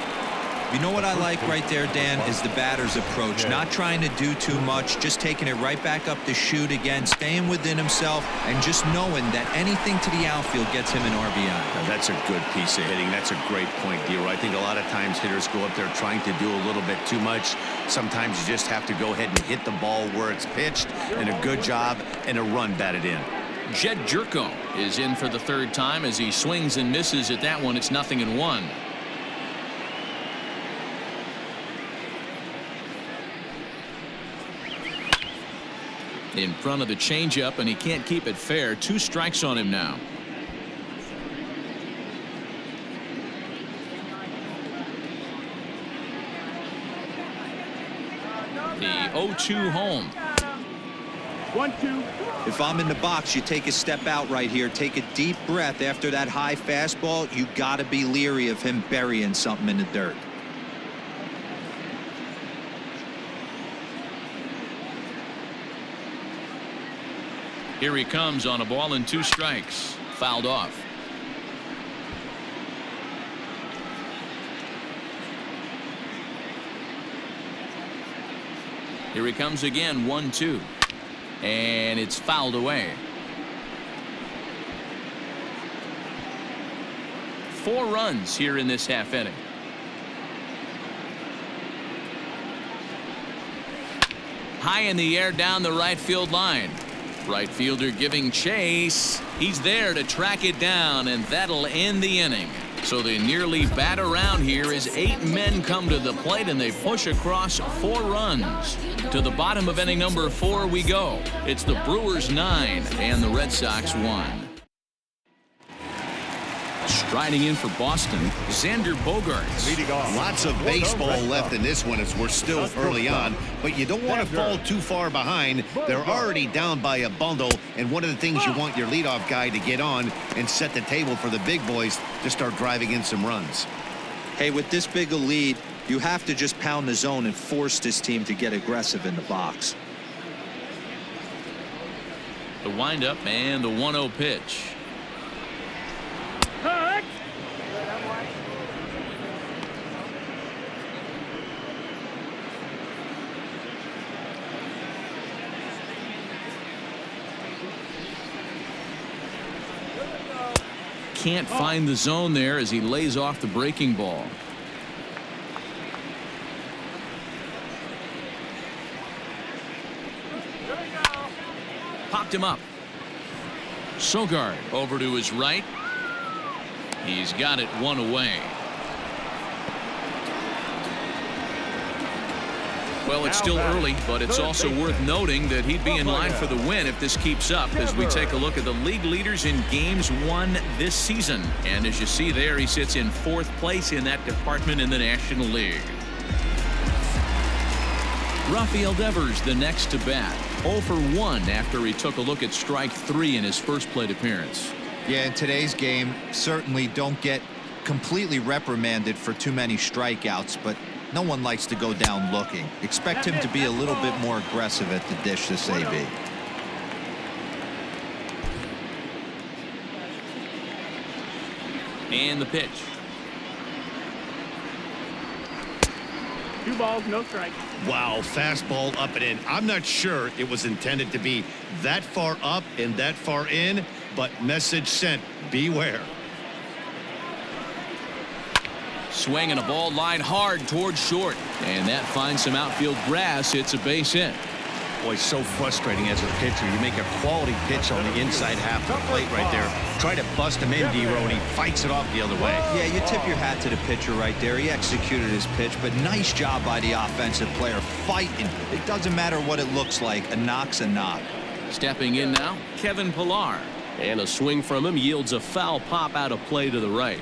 You know what I like right there, Dan, is the batter's approach. Not trying to do too much, just taking it right back up the chute again, staying within himself, and just knowing that anything to the outfield gets him an RBI. Now, that's a good piece of hitting. That's a great point, D-Row. I think a lot of times hitters go up there trying to do a little bit too much. Sometimes you just have to go ahead and hit the ball where it's pitched, and a good job and a run batted in. Jed Jerko is in for the 3rd time as he swings and misses at that one. It's 0-1. In front of the changeup, and he can't keep it fair. 2 strikes on him now. The 0-2 home. 1-2. If I'm in the box, you take a step out right here. Take a deep breath after that high fastball. You got to be leery of him burying something in the dirt. Here he comes on a ball and 2 strikes. Fouled off. Here he comes again, 1-2. And it's fouled away. 4 runs here in this half inning. High in the air down the right field line. Right fielder giving chase. He's there to track it down, and that'll end the inning. So they nearly bat around here as 8 men come to the plate, and they push across 4 runs. To the bottom of inning number 4 we go. It's the Brewers 9 and the Red Sox 1. Striding in for Boston, Xander Bogaerts. Leading off. Lots of baseball left in this one as we're still early on, but you don't want to fall too far behind. They're already down by a bundle, and one of the things you want your leadoff guy to get on and set the table for the big boys to start driving in some runs. Hey, with this big a lead, you have to just pound the zone and force this team to get aggressive in the box. The windup and the 1-0 pitch. Hut. Can't find the zone there as he lays off the breaking ball. Popped him up. Sogard over to his right. He's got it 1 away. Well, it's still early, but it's also worth noting that he'd be in line for the win if this keeps up as we take a look at the league leaders in games won this season. And as you see there, he sits in 4th place in that department in the National League. Rafael Devers the next to bat. 0 for 1 after he took a look at strike 3 in his first plate appearance. Yeah, in today's game, certainly don't get completely reprimanded for too many strikeouts, but no one likes to go down looking. Expect him to be a little bit more aggressive at the dish this AB. And the pitch. 2 balls, no strikes. Wow, fastball up and in. I'm not sure it was intended to be that far up and that far in, but message sent, beware. Swing and a ball line hard towards short, and that finds some outfield grass. It's a base hit. Boy, so frustrating as a pitcher. You make a quality pitch on the inside half of the plate right there. Try to bust him in, D-Row, and he fights it off the other way. Yeah, you tip your hat to the pitcher right there. He executed his pitch, but nice job by the offensive player fighting. It doesn't matter what it looks like. A knock's a knock. Stepping in now, Kevin Pillar. And a swing from him yields a foul pop out of play to the right.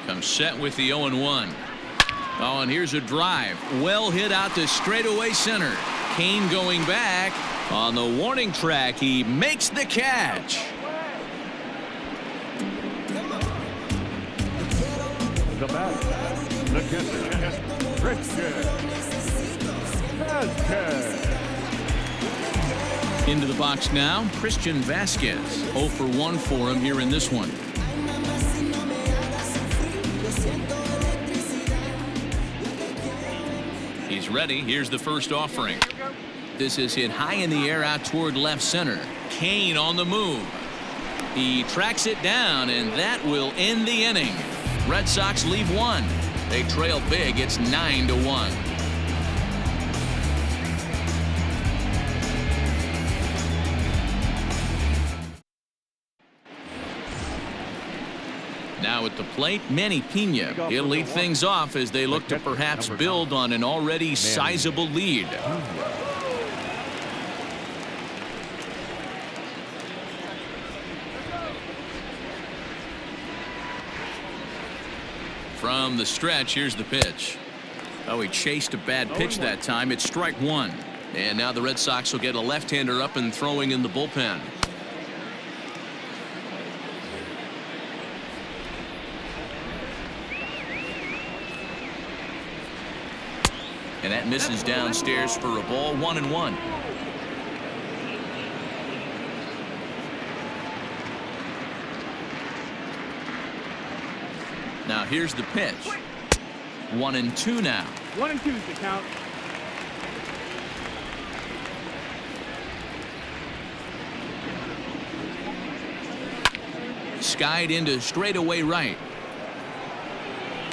Comes set with the 0-1. Oh, and here's a drive. Well hit out to straightaway center. Kane going back. On the warning track, he makes the catch. The bat. The catcher. Christian Vasquez. Into the box now, Christian Vasquez. 0 for 1 for him here in this one. He's ready. Here's the first offering. This is hit high in the air out toward left center. Kane on the move. He tracks it down, and that will end the inning. Red Sox leave 1. They trail big. It's 9-1. Now at the plate, Manny Pena. He'll lead things off as they look to perhaps build on an already sizable lead. From the stretch, here's the pitch. Oh, he chased a bad pitch that time. It's strike one. And now the Red Sox will get a left-hander up and throwing in the bullpen. And that misses downstairs for a ball. 1-1. Now here's the pitch. 1-2 now. 1-2 is the count. Skied into straightaway right.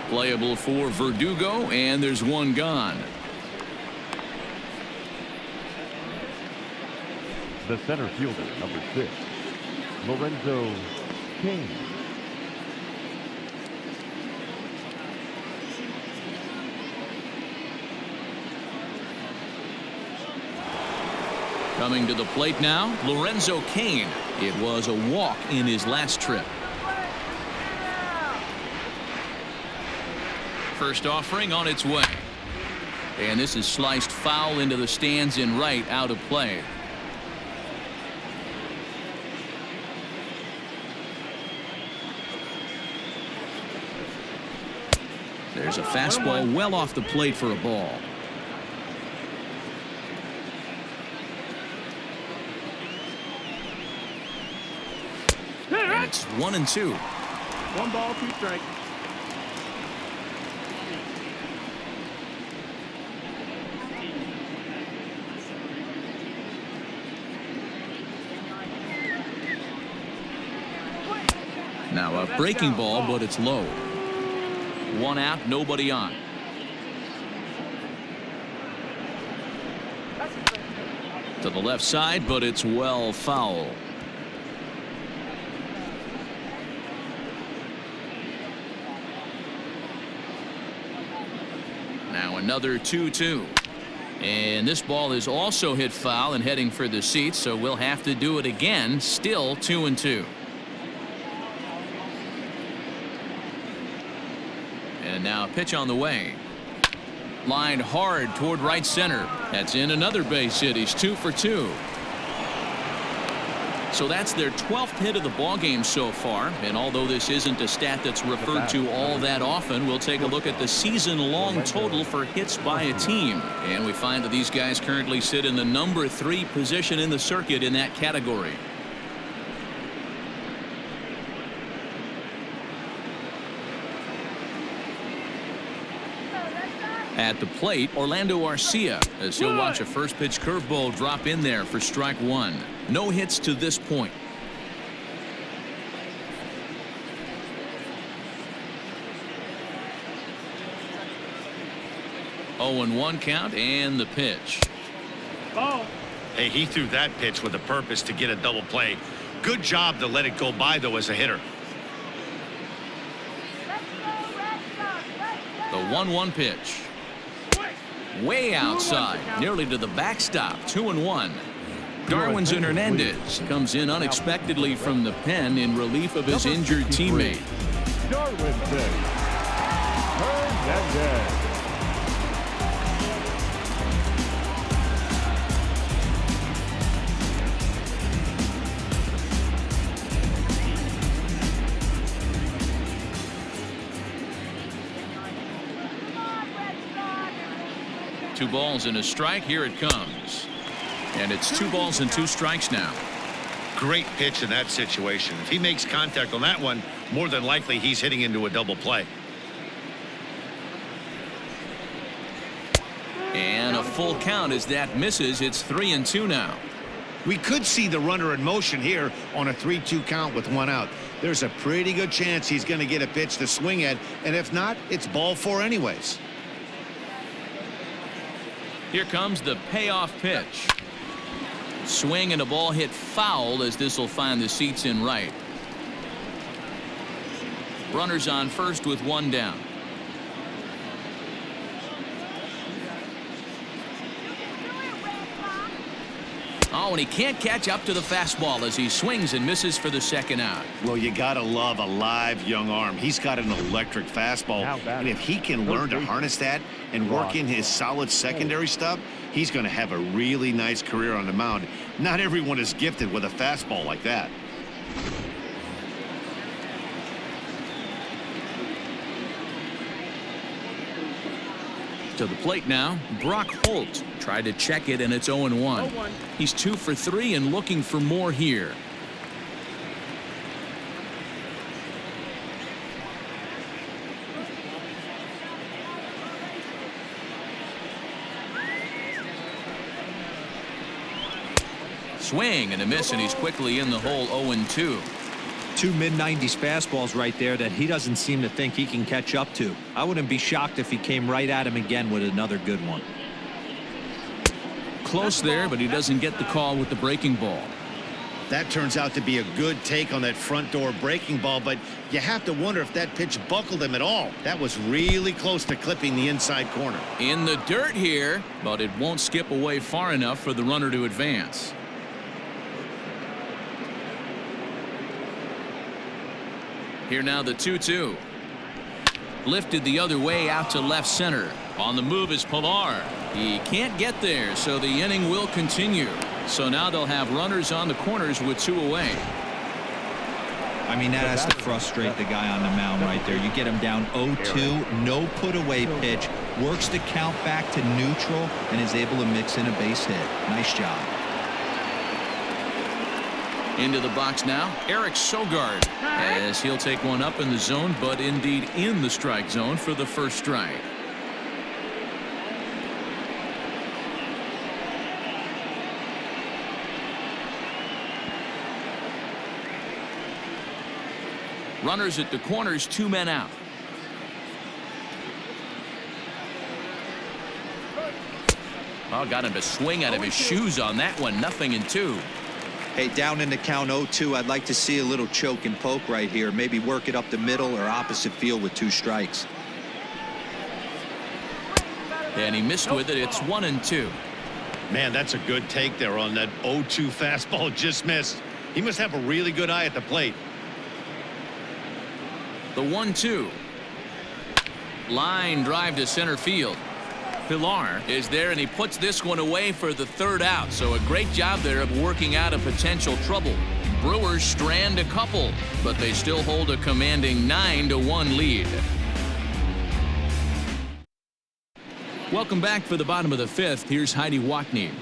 Playable for Verdugo, and there's one gone. The center fielder, number 6, Lorenzo Cain. Coming to the plate now, Lorenzo Cain. It was a walk in his last trip. First offering on its way. And this is sliced foul into the stands in right, out of play. There's a fastball well off the plate for a ball. And it's 1-2. 1 ball, 2 strikes. Now a breaking ball, but it's low. 1 out, nobody on. To the left side, but it's well foul. Now another 2-2. And this ball is also hit foul and heading for the seats, so we'll have to do it again. Still 2-2. And now a pitch on the way. Lined hard toward right center. That's in another base hit. He's 2 for 2. So that's their 12th hit of the ballgame so far. And although this isn't a stat that's referred to all that often, we'll take a look at the season-long total for hits by a team. And we find that these guys currently sit in the number 3 position in the circuit in that category. At the plate, Orlando Arcia, as he'll watch a first pitch curveball drop in there for strike 1. No hits to this point. Oh, and 1 count and the pitch. Oh. Hey, he threw that pitch with a purpose to get a double play. Good job to let it go by, though, as a hitter. The 1-1 pitch. Way outside, nearly to the backstop. 2-1. Darwinzon Hernandez comes in unexpectedly from the pen in relief of his injured teammate. Darwinzon Hernandez. Two balls and a strike. Here it comes. And it's 2 balls and 2 strikes now. Great pitch in that situation. If he makes contact on that one, more than likely he's hitting into a double play. And a full count as that misses. It's 3-2 now. We could see the runner in motion here on a 3-2 count with 1 out. There's a pretty good chance he's going to get a pitch to swing at, and if not, it's ball 4 anyways. Here comes the payoff pitch. Swing and a ball hit foul as this will find the seats in right. Runners on first with 1 down. Oh, and he can't catch up to the fastball as he swings and misses for the second out. Well, you got to love a live young arm. He's got an electric fastball. And if he can learn to harness that and work in his solid secondary stuff, he's going to have a really nice career on the mound. Not everyone is gifted with a fastball like that. To the plate now, Brock Holt tried to check it, and it's 0-1. He's 2 for 3 and looking for more here. Swing and a miss, and he's quickly in the hole. 0-2. 2 mid-90s fastballs right there that he doesn't seem to think he can catch up to. I wouldn't be shocked if he came right at him again with another good one. Close there, but he doesn't get the call with the breaking ball. That turns out to be a good take on that front door breaking ball, but you have to wonder if that pitch buckled him at all. That was really close to clipping the inside corner. In the dirt here, but it won't skip away far enough for the runner to advance. Here now the 2-2. Lifted the other way out to left center. On the move is Pilar. He can't get there, so the inning will continue. So now they'll have runners on the corners with 2 away. I mean, that has to frustrate the guy on the mound right there. You get him down 0-2, no put away pitch, works the count back to neutral, and is able to mix in a base hit. Nice job. Into the box now, Eric Sogard, as he'll take one up in the zone, but indeed in the strike zone for the first strike. Runners at the corners, 2 men out. Oh, got him to swing out of his shoes on that one. 0-2. Hey, down in the count 0-2, I'd like to see a little choke and poke right here. Maybe work it up the middle or opposite field with 2 strikes. And he missed with it. It's 1-2. Man, that's a good take there on that 0-2 fastball. Just missed. He must have a really good eye at the plate. The 1-2. Line drive to center field. Pilar is there, and he puts this one away for the 3rd out. So a great job there of working out a potential trouble. Brewers strand a couple, but they still hold a commanding 9-1 lead. Welcome back for the bottom of the 5th. Here's Heidi Watney.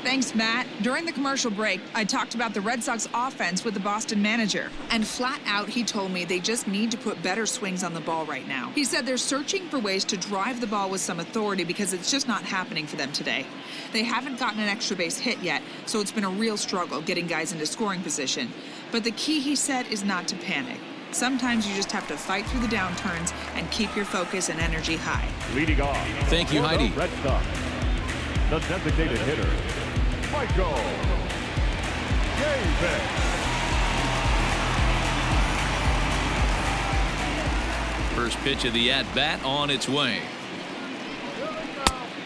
Thanks, Matt. During the commercial break, I talked about the Red Sox offense with the Boston manager. And flat out, he told me they just need to put better swings on the ball right now. He said they're searching for ways to drive the ball with some authority because it's just not happening for them today. They haven't gotten an extra base hit yet, so it's been a real struggle getting guys into scoring position. But the key, he said, is not to panic. Sometimes you just have to fight through the downturns and keep your focus and energy high. Leading off. Thank you, Heidi. Red Sox, the designated hitter, Michael Davis. First pitch of the at-bat on its way.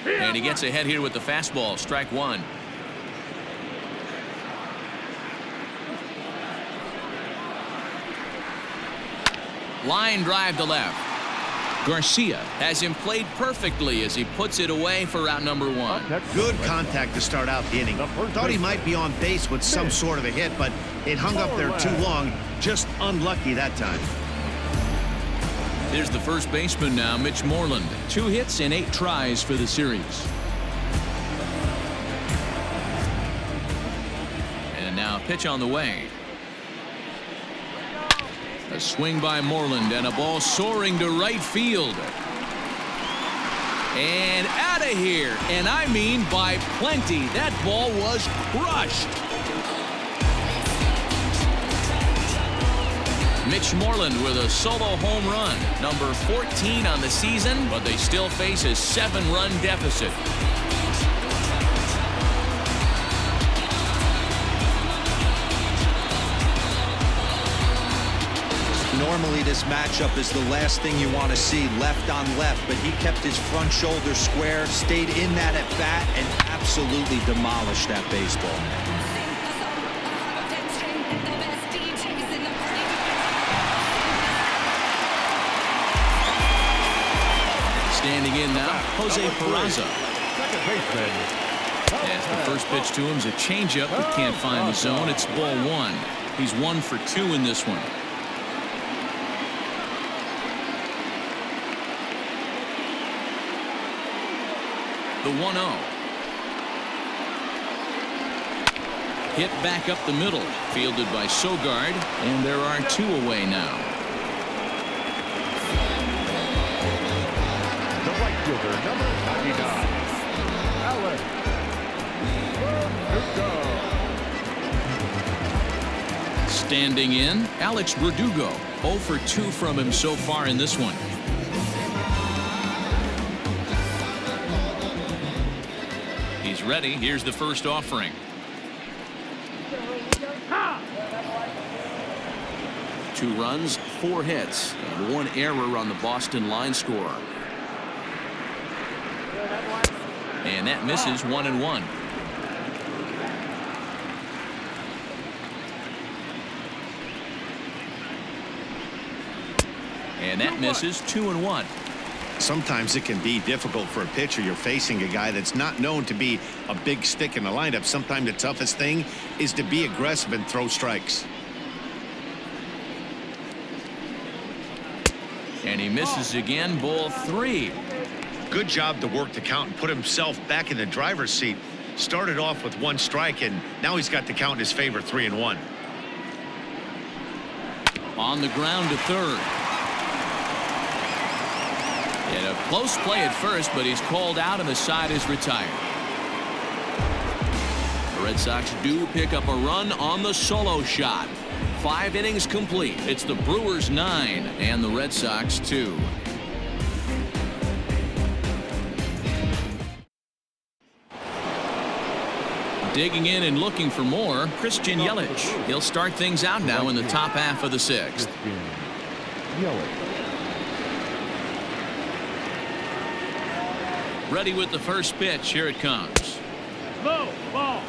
And he gets ahead here with the fastball. Strike 1. Line drive to left. Garcia has him played perfectly as he puts it away for out number 1. Good contact to start out the inning. Thought he might be on base with some sort of a hit, but it hung up there too long. Just unlucky that time. There's the first baseman now, Mitch Moreland. 2 hits and 8 tries for the series. And now pitch on the way. A swing by Moreland and a ball soaring to right field. And out of here. And I mean by plenty. That ball was crushed. Mitch Moreland with a solo home run. Number 14 on the season, but they still face a 7-run deficit. You know Normally, this matchup is the last thing you want to see, left on left, but he kept his front shoulder square, stayed in that at bat, and absolutely demolished that baseball. Standing in now, Jose Peraza. Second baseman. As the first pitch to him is a changeup that can't find the zone. It's ball one. He's 1 for 2 in this one. The 1-0. Hit back up the middle. Fielded by Sogard. And there are 2 away now. The right fielder, number 99. Alex Verdugo. Standing in, Alex Verdugo. 0 for 2 from him so far in this one. He's ready. Here's the first offering. 2 runs, 4 hits, and 1 error on the Boston line scorer. And that misses 1-1. And that misses 2-1. Sometimes it can be difficult for a pitcher. You're facing a guy that's not known to be a big stick in the lineup. Sometimes the toughest thing is to be aggressive and throw strikes. And he misses again, ball 3. Good job to work the count and put himself back in the driver's seat. Started off with 1 strike, and now he's got the count in his favor, 3-1. On the ground to third. And a close play at first, but he's called out and the side is retired. The Red Sox do pick up a run on the solo shot. 5 innings complete. It's the Brewers 9 and the Red Sox 2. Digging in and looking for more, Christian Yelich. He'll start things out now in the top half of the 6th. Yelich. Ready with the first pitch. Here it comes. Low ball.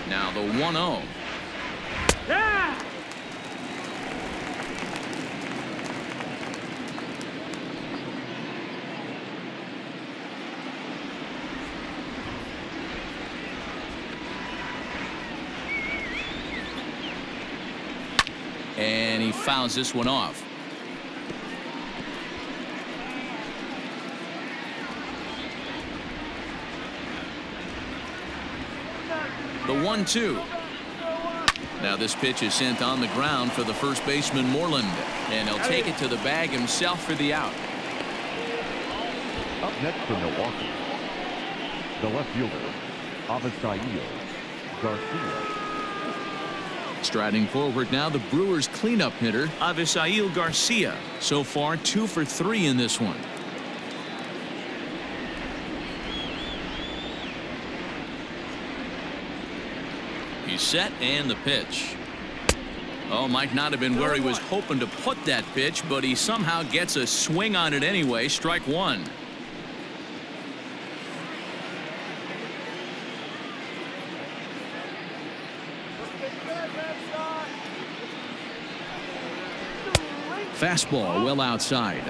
Now the 1-0. Yeah. And he fouls this one off. The 1-2. Now this pitch is sent on the ground for the first baseman Moreland, and he'll take it to the bag himself for the out. Up next for Milwaukee, the left fielder, SIE Garcia. Striding forward now, the Brewers cleanup hitter, Avisail Garcia. So far, 2 for 3 in this one. He's set and the pitch. Oh, might not have been where he was hoping to put that pitch, but he somehow gets a swing on it anyway. Strike 1. Fastball well outside.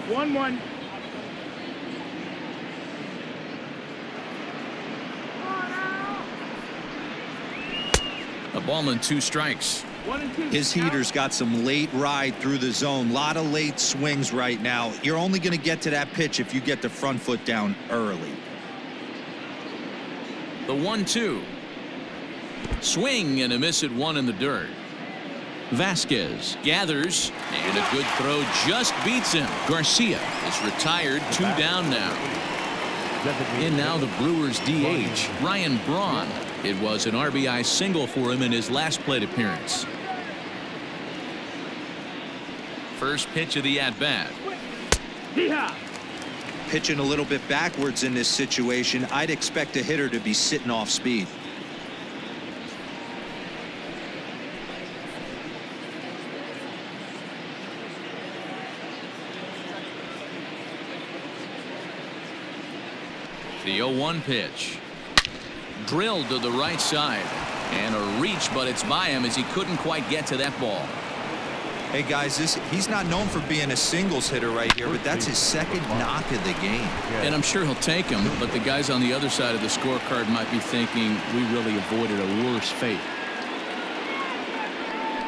1-1. A ball and 2 strikes. 1-2. His heater's got some late ride through the zone. A lot of late swings right now. You're only going to get to that pitch if you get the front foot down early. The 1-2. Swing and a miss at 1 in the dirt. Vasquez gathers, and a good throw just beats him. Garcia is retired, 2 down now. In now the Brewers DH, Ryan Braun. It was an RBI single for him in his last plate appearance. First pitch of the at-bat. Pitching a little bit backwards in this situation. I'd expect a hitter to be sitting off speed. The 0-1 pitch. Drilled to the right side. And a reach, but it's by him as he couldn't quite get to that ball. Hey, guys, he's not known for being a singles hitter right here, but that's his second knock of the game. And I'm sure he'll take him, but the guys on the other side of the scorecard might be thinking we really avoided a worse fate.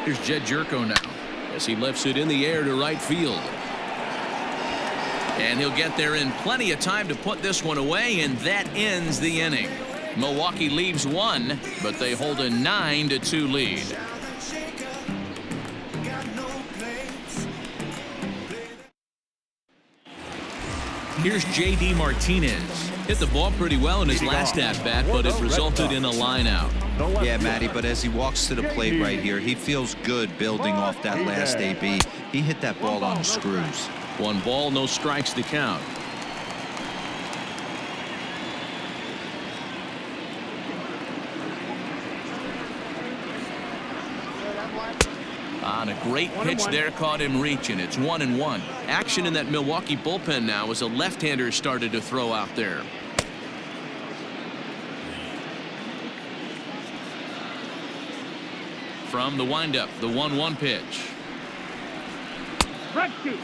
Here's Jed Jerko now as he lifts it in the air to right field. And he'll get there in plenty of time to put this one away, and that ends the inning. Milwaukee leaves one, but they hold a 9-2 lead. Here's J.D. Martinez. Hit the ball pretty well in his last at-bat, but it resulted in a line out. Yeah, Matty, but as he walks to the plate right here, he feels good building off that last AB. He hit that ball on the screws. 1 ball, no strikes to count. On a great pitch there, caught him reaching. It's 1-1. Action in that Milwaukee bullpen now as a left-hander started to throw out there. From the windup, the 1-1 pitch. Rescue.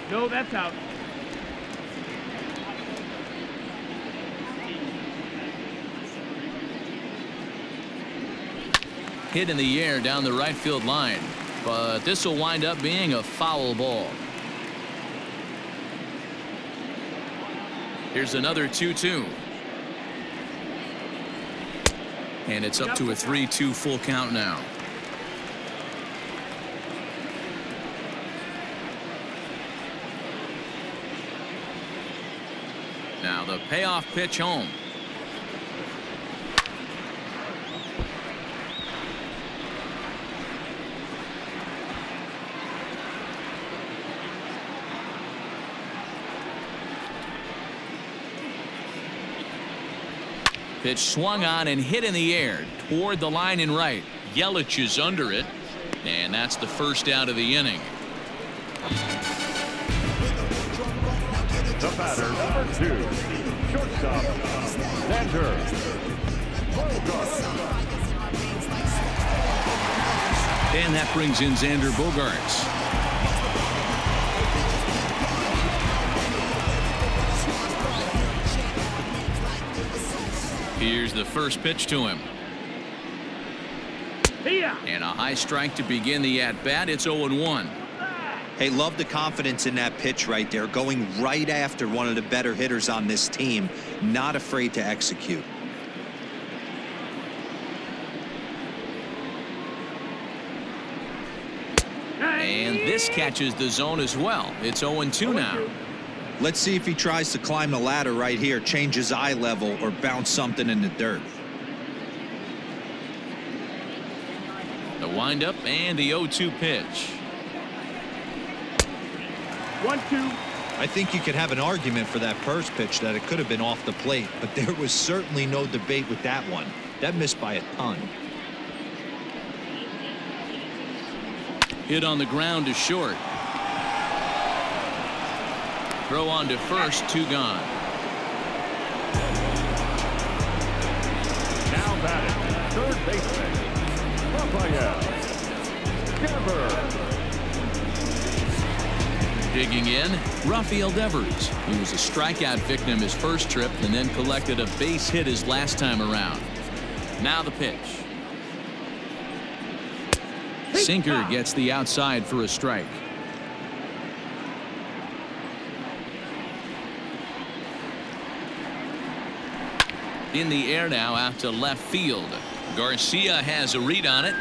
No, that's out. Hit in the air down the right field line, but this will wind up being a foul ball. Here's another 2-2. And it's up to a 3-2 full count now. Now the payoff pitch home. Pitch swung on and hit in the air toward the line and right. Yelich is under it, and that's the first out of the inning. The batter, number 2, shortstop, Xander Bogaerts. And that brings in Xander Bogaerts. Here's the first pitch to him. And a high strike to begin the at-bat. It's 0-1. Hey, love the confidence in that pitch right there, going right after one of the better hitters on this team, not afraid to execute. And this catches the zone as well. It's 0-2 now. Let's see if he tries to climb the ladder right here, change his eye level, or bounce something in the dirt. The windup and the 0-2 pitch. 1-2. I think you could have an argument for that first pitch that it could have been off the plate, but there was certainly no debate with that one. That missed by a ton. Hit on the ground to short. Throw on to first, 2 gone. Now batting, third baseman, Rafael Devers. Digging in, Rafael Devers. He was a strikeout victim his first trip and then collected a base hit his last time around. Now the pitch. Sinker gets the outside for a strike. In the air now out to left field. Garcia has a read on it.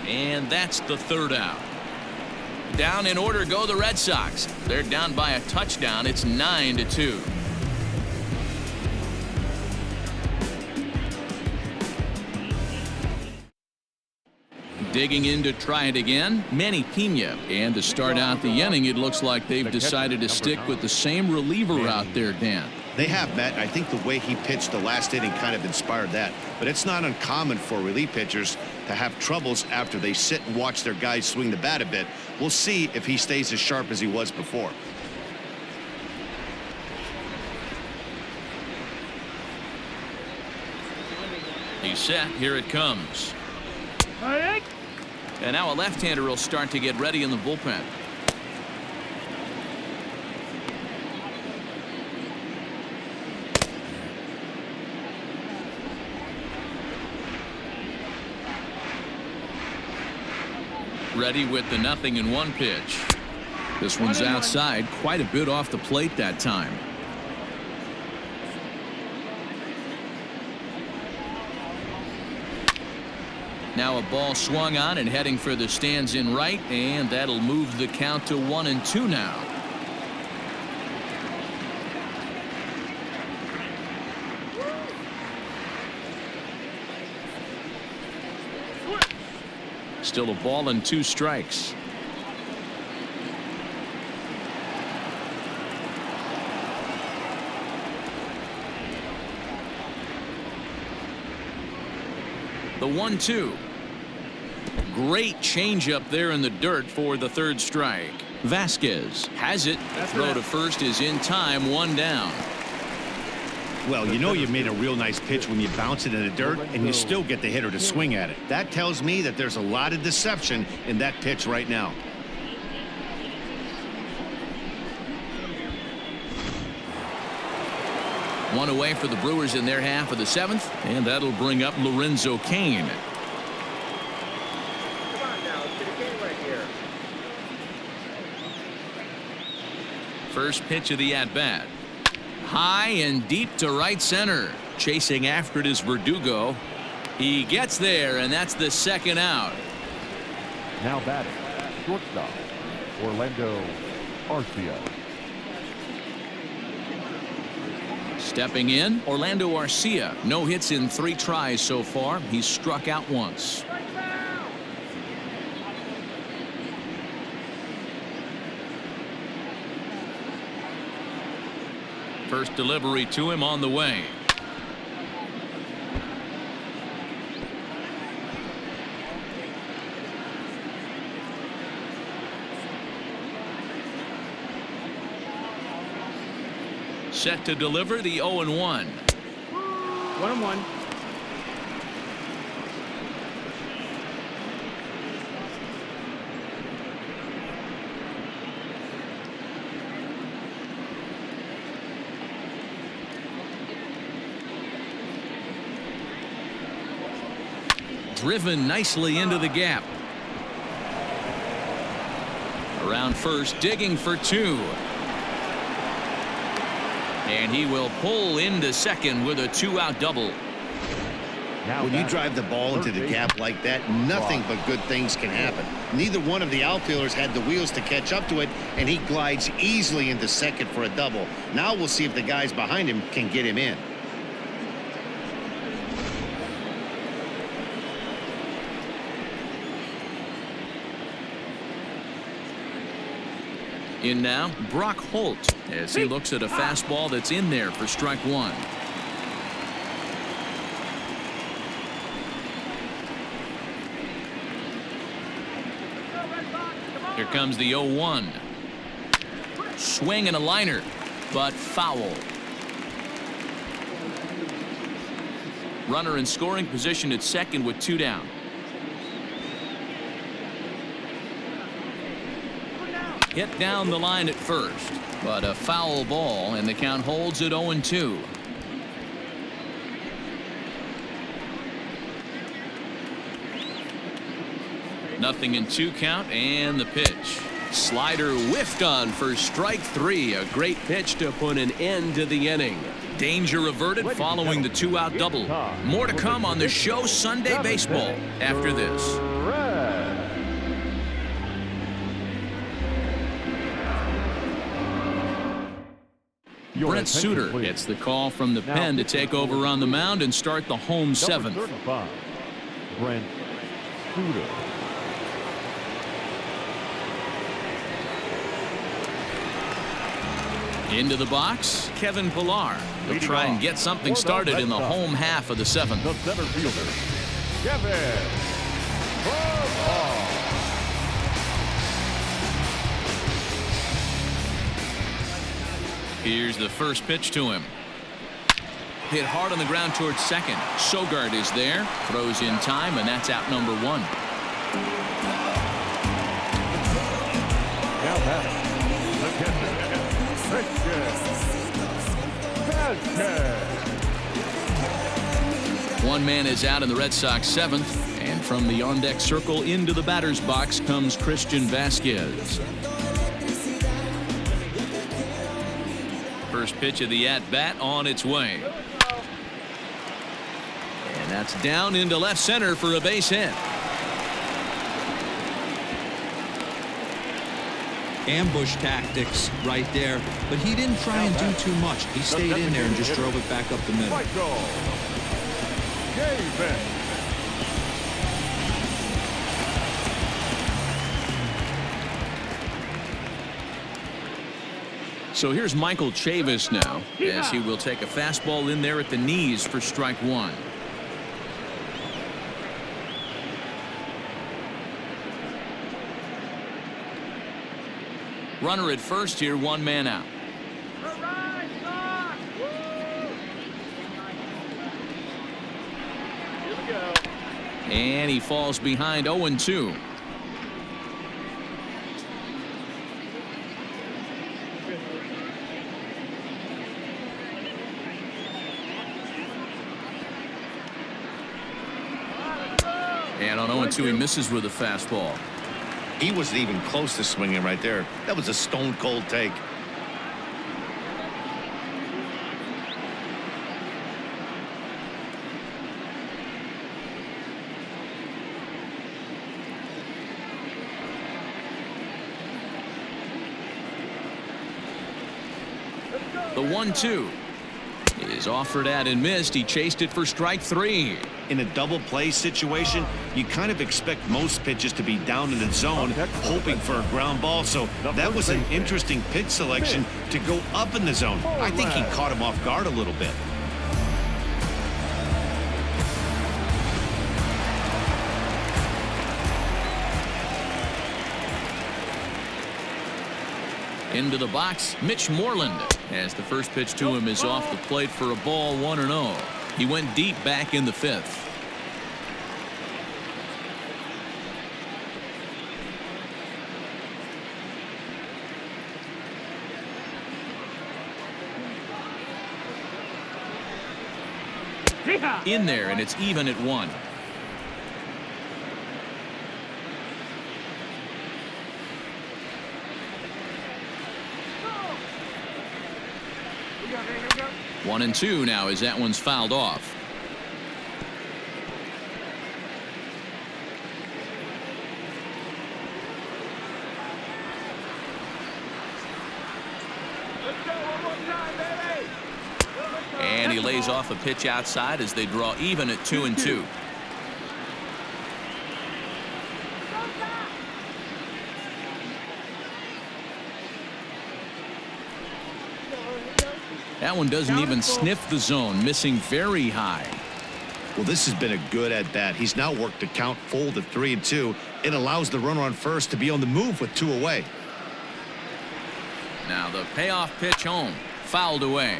And that's the third out. Down in order go the Red Sox. They're down by a touchdown. It's 9-2. Digging in to try it again, Manny Pena. And to start out the inning, it looks like they've decided to stick with the same reliever out there, Dan. They have, Matt. I think the way he pitched the last inning kind of inspired that. But it's not uncommon for relief pitchers to have troubles after they sit and watch their guys swing the bat a bit. We'll see if he stays as sharp as he was before. He's set. Here it comes. Hey. And now a left-hander will start to get ready in the bullpen. Ready with the 0-1 pitch. This one's outside, quite a bit off the plate that time. Now a ball swung on and heading for the stands in right, and that'll move the count to 1-2 now. Still a ball and 2 strikes. The 1-2. Great changeup there in the dirt for the 3rd strike. Vasquez has it. The throw to first is in time, 1 down. Well, you know you made a real nice pitch when you bounce it in the dirt and you still get the hitter to swing at it. That tells me that there's a lot of deception in that pitch right now. One away for the Brewers in their half of the 7th, and that'll bring up Lorenzo Cain. First pitch of the at-bat. High and deep to right center. Chasing after it is Verdugo. He gets there, and that's the 2nd out. Now batting, shortstop, Orlando Arcia. Stepping in, Orlando Arcia. No hits in 3 tries so far. He's struck out once. First delivery to him on the way. Set to deliver the 0-1. 1-1. Driven nicely into the gap. Around first, digging for 2. And he will pull into second with a 2-out double. When you drive the ball into the gap like that, nothing but good things can happen. Neither one of the outfielders had the wheels to catch up to it, and he glides easily into second for a double. Now we'll see if the guys behind him can get him in. In now, Brock Holt, as he looks at a fastball that's in there for strike 1. Here comes the 0-1. Swing and a liner, but foul. Runner in scoring position at second with 2 down. Hit down the line at first, but a foul ball, and the count holds at 0-2. Nothing in 2 count, and the pitch. Slider whiffed on for strike 3. A great pitch to put an end to the inning. Danger averted following the 2-out double. More to come on the show Sunday Baseball after this. Brent Suter gets the call from the pen to take over on the mound and start the home 7th. Brent Suter. Into the box, Kevin Pillar. He'll try and get something started in the home half of the 7th. The center fielder, Kevin Pillar. Here's the first pitch to him. Hit hard on the ground towards second. Sogard is there, throws in time, and that's out number 1. Now batting, the catcher, Vasquez. One man is out in the Red Sox 7th, and from the on-deck circle into the batter's box comes Christian Vasquez. First pitch of the at-bat on its way. And that's down into left center for a base hit. Ambush tactics right there, but he didn't try and do too much. He stayed in there and just drove it back up the middle. So here's Michael Chavis now, as he will take a fastball in there at the knees for strike 1. Runner at first here, 1 man out. And he falls behind 0-2. And on 0-2, he misses with a fastball. He wasn't even close to swinging right there. That was a stone-cold take. The 1-2 is offered at and missed. He chased it for strike 3. In a double play situation, you kind of expect most pitches to be down in the zone, hoping for a ground ball. So that was an interesting pitch selection to go up in the zone. I think he caught him off guard a little bit. Into the box, Mitch Moreland, as the first pitch to him is off the plate for a ball, 1-0. He went deep back in the 5th. In there, and it's even at 1. One and 2 now as that one's fouled off. And he lays off a pitch outside as they draw even at 2-2. That one doesn't even sniff the zone, missing very high. Well, this has been a good at-bat. He's now worked the count full to 3-2. It allows the runner on first to be on the move with 2 away. Now the payoff pitch home, fouled away.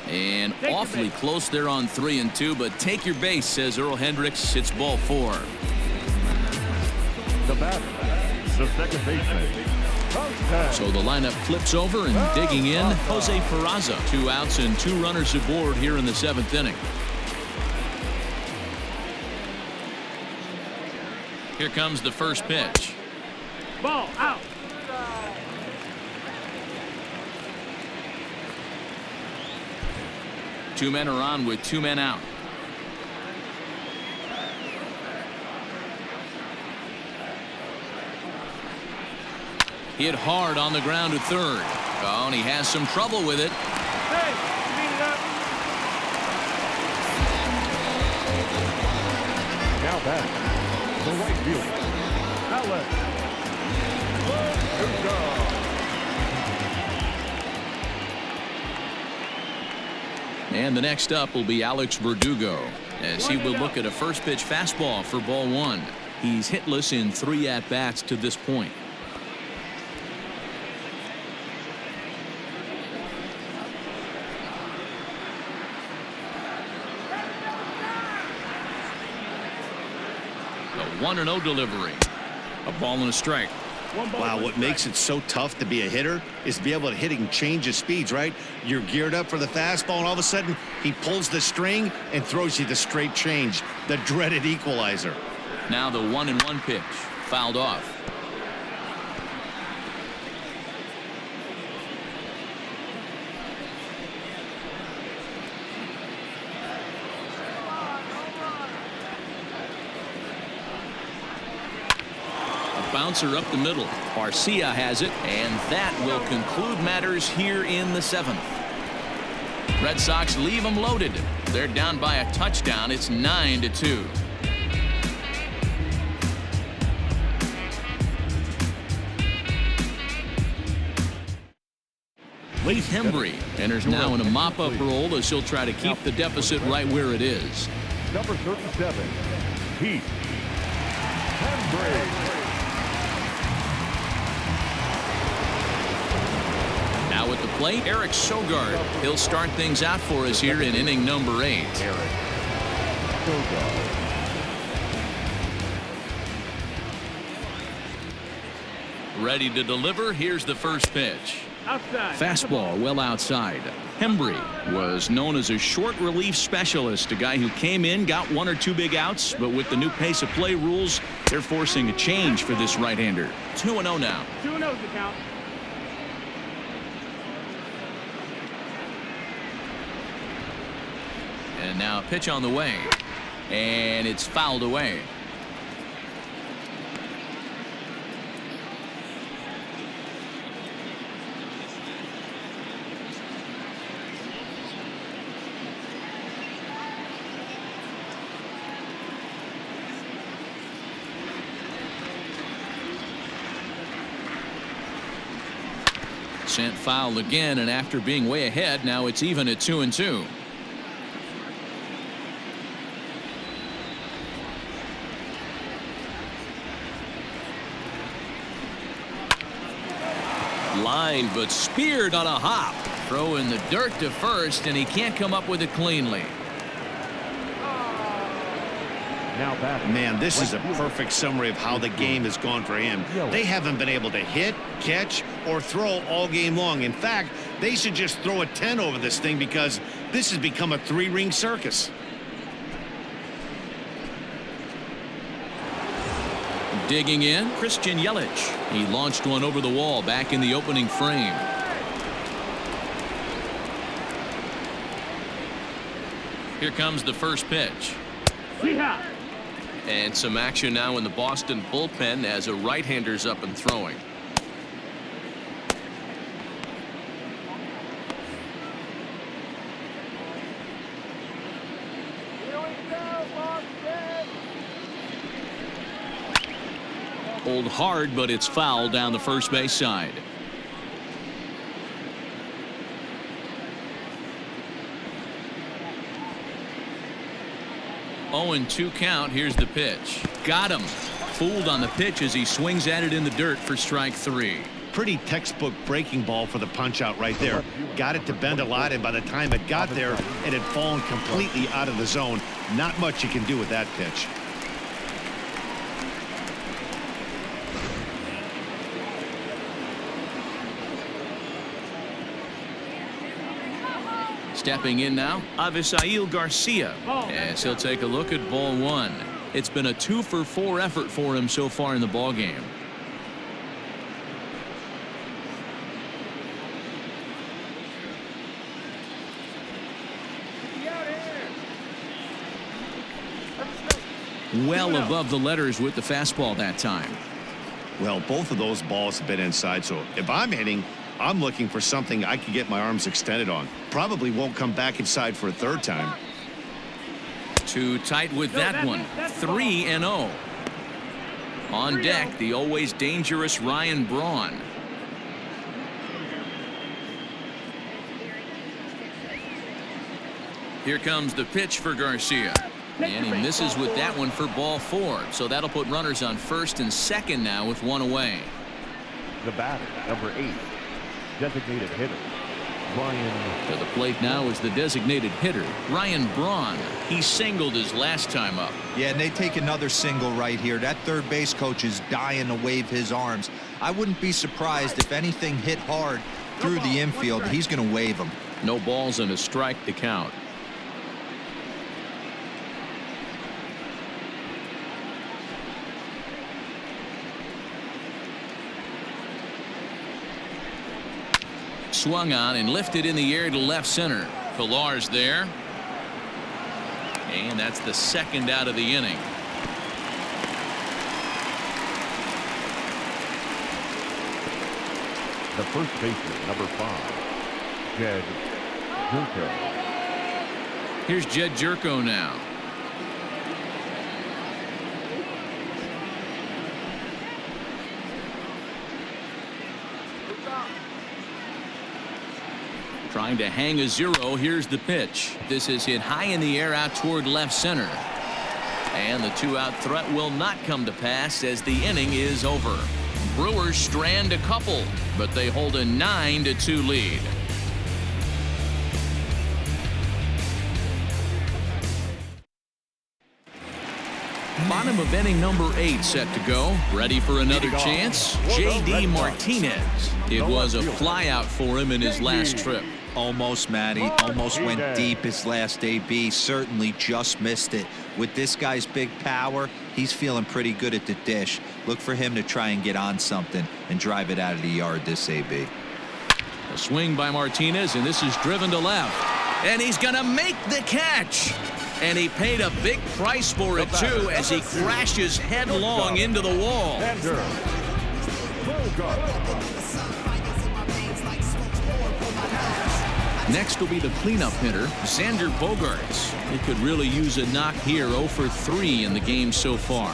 And awfully close there on 3-2, but take your base, says Earl Hendricks. It's ball 4. The batter, the second baseman. So the lineup flips over, and digging in, Jose Peraza. 2 outs and 2 runners aboard here in the 7th inning. Here comes the first pitch. Ball out. Two men are on with 2 men out. Hit hard on the ground to third. Oh, and he has some trouble with it. Hey, speed it up. Now back, the right fielder. Outlet. And the next up will be Alex Verdugo, as he will look at a first pitch fastball for ball one. He's hitless in 3 at-bats to this point. A 1-0 delivery. A ball and a strike. Wow, what makes it so tough to be a hitter is to be able to hit and change his speeds, right? You're geared up for the fastball, and all of a sudden, he pulls the string and throws you the straight change, the dreaded equalizer. Now the 1-1 pitch. Fouled off. Bouncer up the middle. Garcia has it, and that will conclude matters here in the 7th. Red Sox leave them loaded. They're down by a touchdown. It's 9-2. Leith Hembry enters now in a mop-up role as he'll try to keep the deficit right where it is. Number 37, Heath Hembry. Now at the plate, Eric Sogard. He'll start things out for us here in inning number 8. Eric Sogard. Ready to deliver. Here's the first pitch. Outside. Fastball well outside. Hembry was known as a short relief specialist, a guy who came in, got 1 or 2 big outs, but with the new pace of play rules, they're forcing a change for this right-hander. 2-0 now. 2-0's the count. And now a pitch on the way, and it's fouled away. Sent foul again, and after being way ahead, now it's even at 2-2. Line, but speared on a hop. Throw in the dirt to first, and he can't come up with it cleanly. Now back. Man, this is a perfect summary of how the game has gone for him. They haven't been able to hit, catch, or throw all game long. In fact, they should just throw a 10 over this thing because this has become a 3-ring circus. Digging in, Christian Yelich. He launched one over the wall back in the opening frame. Here comes the first pitch. See-ha. And some action now in the Boston bullpen as a right-hander's up and throwing. Pulled hard, but it's foul down the first base side. Oh, and 2 count. Here's the pitch. Got him. Fooled on the pitch as he swings at it in the dirt for strike 3. Pretty textbook breaking ball for the punch out right there. Got it to bend a lot, and by the time it got there, it had fallen completely out of the zone. Not much you can do with that pitch. Stepping in now, Avisail Garcia, as he'll take a look at ball 1. It's been a 2-for-4 effort for him so far in the ballgame. Well above the letters with the fastball that time. Well, both of those balls have been inside, so if I'm hitting, I'm looking for something I can get my arms extended on. Probably won't come back inside for a third time. Too tight with that one. 3-0. On deck, the always dangerous Ryan Braun. Here comes the pitch for Garcia. And he misses with that one for ball 4. So that'll put runners on first and second now with one away. The batter, number 8, designated hitter, Ryan. To the plate now is the designated hitter, Ryan Braun. He singled his last time up. Yeah, and they take another single right here. That third base coach is dying to wave his arms. I wouldn't be surprised if anything hit hard through the infield. He's going to wave them. No balls and a strike to count. Swung on and lifted in the air to left center. Pilar's there. And that's the second out of the inning. The first baseman, number 5, Jed Jerko. Here's Jed Jerko now. Trying to hang a 0. Here's the pitch. This is hit high in the air out toward left center. And the 2-out threat will not come to pass as the inning is over. Brewers strand a couple, but they hold a 9-2 lead. Bottom of inning number 8 set to go. Ready for another chance? J.D. Martinez. It was a flyout for him in his last trip. Almost, Matty. Almost went deep his last AB. Certainly just missed it. With this guy's big power, he's feeling pretty good at the dish. Look for him to try and get on something and drive it out of the yard this AB. A swing by Martinez, and this is driven to left. And he's going to make the catch. And he paid a big price for it, too, as he crashes headlong into the wall. Next will be the cleanup hitter, Xander Bogaerts. He could really use a knock here. 0 for 3 in the game so far.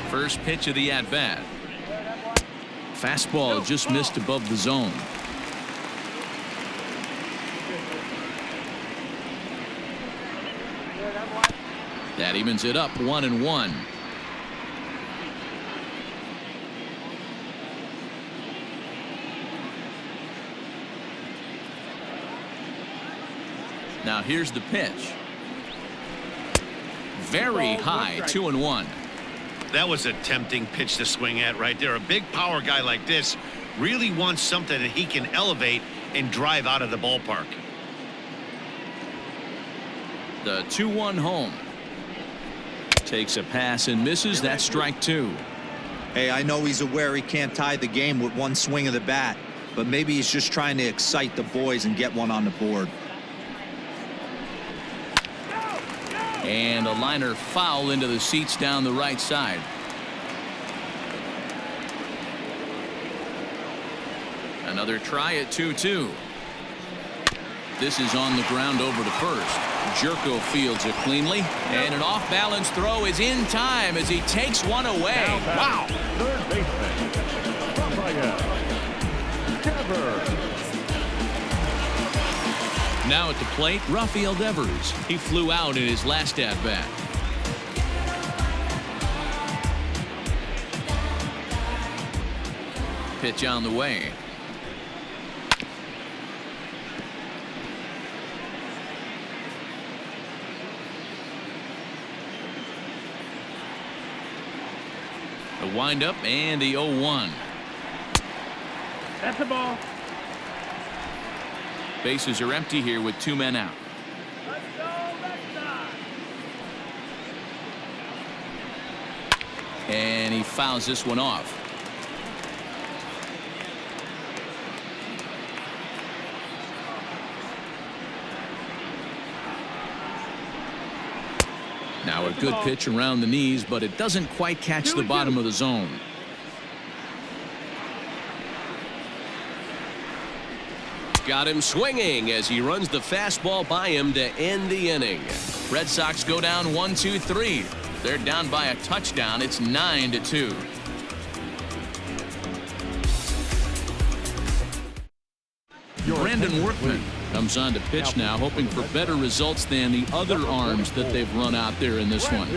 First pitch of the at-bat. Fastball just missed above the zone. That evens it up 1-1. Now here's the pitch. Very high, 2-1. That was a tempting pitch to swing at right there. A big power guy like this really wants something that he can elevate and drive out of the ballpark. The 2-1 home. Takes a pass and misses. That's strike 2. Hey, I know he's aware he can't tie the game with one swing of the bat, but maybe he's just trying to excite the boys and get one on the board. And a liner foul into the seats down the right side. Another try at 2-2. This is on the ground over to first. Jerko fields it cleanly, and an off-balance throw is in time as he takes one away. Wow. Third baseman, Javier Báez. Now at the plate, Rafael Devers. He flew out in his last at-bat. Pitch on the way. The windup and the 0-1. That's the ball. Bases are empty here with 2 men out. Let's go, Red Sox. And he fouls this one off. Now a good pitch around the knees, but it doesn't quite catch the bottom of the zone. got him swinging as he runs the fastball by him to end the inning. Red Sox go down 1-2-3. They're down by a touchdown. It's 9-2. Brandon Workman comes on to pitch now, hoping for better results than the other arms that they've run out there in this one.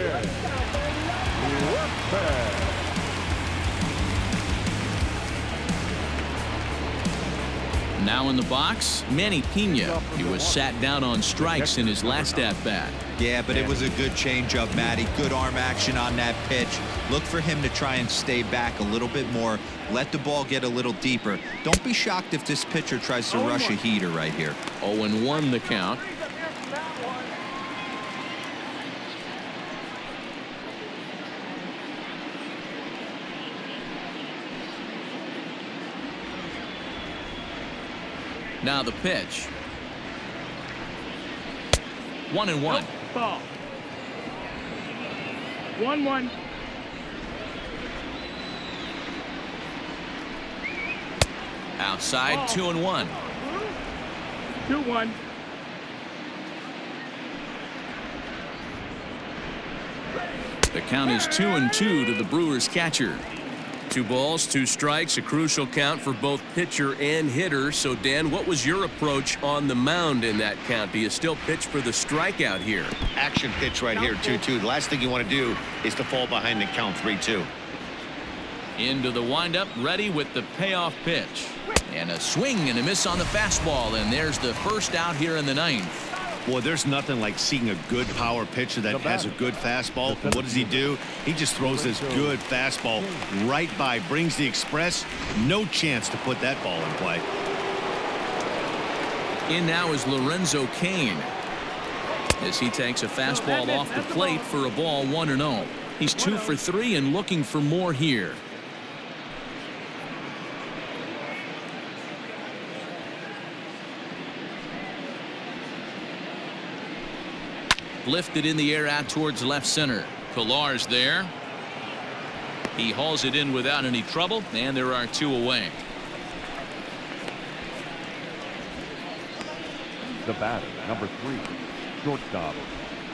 Now in the box, Manny Pena. He was sat down on strikes in his last at-bat. Yeah, but it was a good changeup, Matty. Good arm action on that pitch. Look for him to try and stay back a little bit more. Let the ball get a little deeper. Don't be shocked if this pitcher tries to rush a heater right here. 0-1 the count. Now the pitch. 1-1. Ball. 1-1. Outside, 2-1. 2-1. The count is 2-2 to the Brewers catcher. 2 balls, 2 strikes, a crucial count for both pitcher and hitter. So, Dan, what was your approach on the mound in that count? Do you still pitch for the strikeout here? Action pitch right here, 2-2. The last thing you want to do is to fall behind the count 3-2. Into the windup, ready with the payoff pitch. And a swing and a miss on the fastball. And there's the first out here in the 9th. Boy, there's nothing like seeing a good power pitcher that has a good fastball. And what does he do? He just throws this good fastball right by, brings the express. No chance to put that ball in play. In now is Lorenzo Cain as he takes a fastball off the plate for a ball 1-0. He's 2 for 3 and looking for more here. Lifted in the air out towards left center. Pilar's there. He hauls it in without any trouble, and there are 2 away. The batter, number 3, shortstop,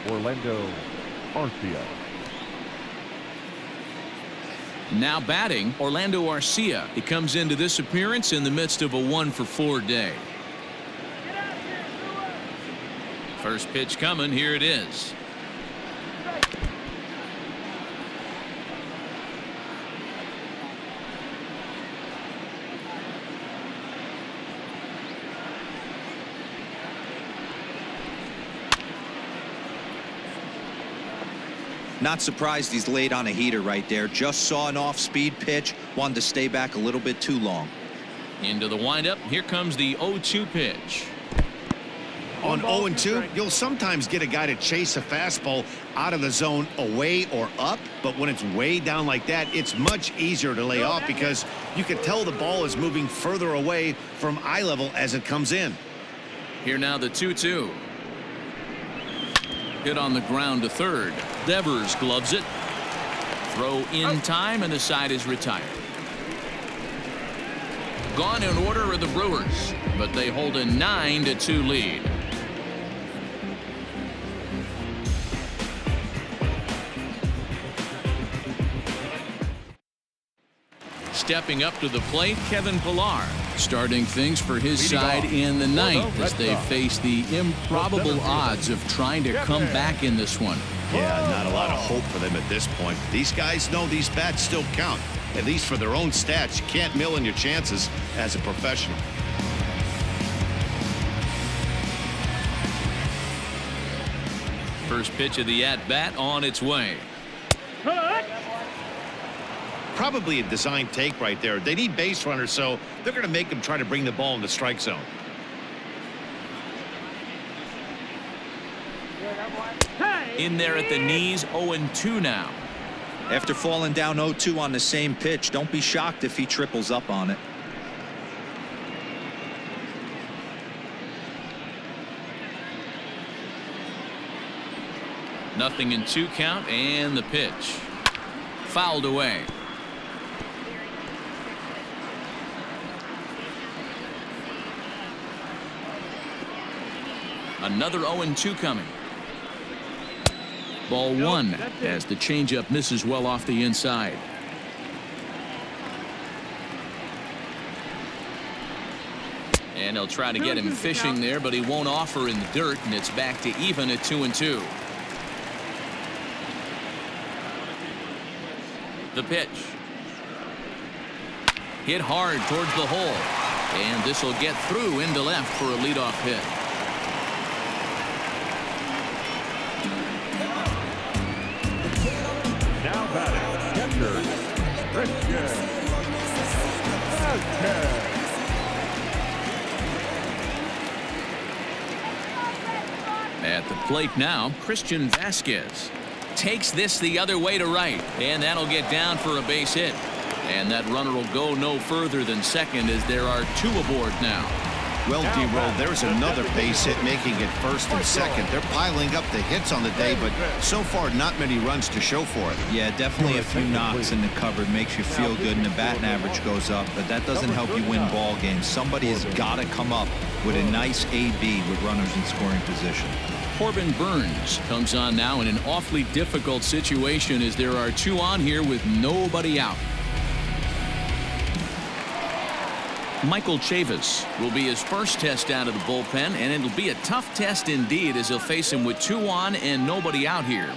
Orlando Arcia. Now batting, Orlando Arcia. He comes into this appearance in the midst of a 1-for-4 day. First pitch coming. Here it is. Not surprised he's laid on a heater right there. Just saw an off-speed pitch. Wanted to stay back a little bit too long. Into the windup. Here comes the 0-2 pitch. On 0-2, you'll sometimes get a guy to chase a fastball out of the zone away or up, but when it's way down like that, it's much easier to lay off because you can tell the ball is moving further away from eye level as it comes in. Here now the 2-2. Hit on the ground to third. Devers gloves it. Throw in time, and the side is retired. Gone in order are the Brewers, but they hold a 9-2 lead. Stepping up to the plate, Kevin Pilar, starting things for his side in the 9th as they face the improbable odds of trying to come back in this one. Yeah, not a lot of hope for them at this point. These guys know these bats still count, at least for their own stats. You can't mill in your chances as a professional. First pitch of the at-bat on its way. Probably a design take right there. They need base runners, so they're going to make them try to bring the ball in the strike zone. In there at the knees, 0-2 now. After falling down 0-2 on the same pitch, don't be shocked if he triples up on it. Nothing in 2 count, and the pitch. Fouled away. Another 0-2 coming. Ball one as the changeup misses well off the inside. And he'll try to get him fishing there, but he won't offer in the dirt, and it's back to even at 2-2. The pitch. Hit hard towards the hole. And this will get through into left for a leadoff hit. Now batting, catcher, Christian Vasquez. At the plate now, Christian Vasquez takes this the other way to right, and that'll get down for a base hit. And that runner will go no further than second as there are two aboard now. Well, D-Roll, there's another base hit making it first and second. They're piling up the hits on the day, but so far not many runs to show for it. Yeah, definitely a few knocks in the cupboard makes you feel good, and the batting average goes up, but that doesn't help you win ball games. Somebody has got to come up with a nice AB with runners in scoring position. Corbin Burns comes on now in an awfully difficult situation as there are two on here with nobody out. Michael Chavis will be his first test out of the bullpen, and it'll be a tough test indeed as he'll face him with two on and nobody out here.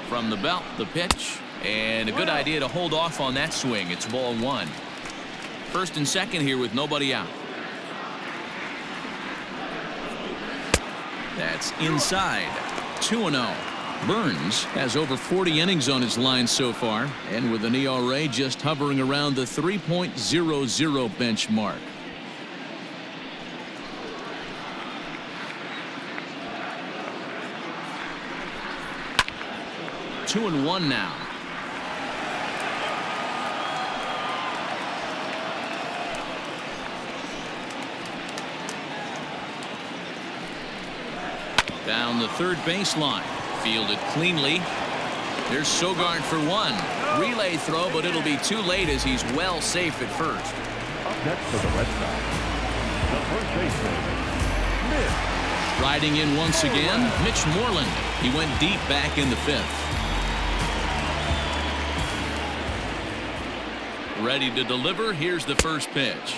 From the belt, the pitch, and a good idea to hold off on that swing. It's ball one. First and second here with nobody out. That's inside. 2-0. Burns has over 40 innings on his line so far, and with an ERA just hovering around the 3.00 benchmark. Two and one now. Down the third baseline. Fielded cleanly. There's Sogard for one. Relay throw, but it'll be too late as he's well safe at first. Up next for the Red Sox, the first baseman, Mitch. Riding in once again, Mitch Moreland. He went deep back in the fifth. Ready to deliver. Here's the first pitch.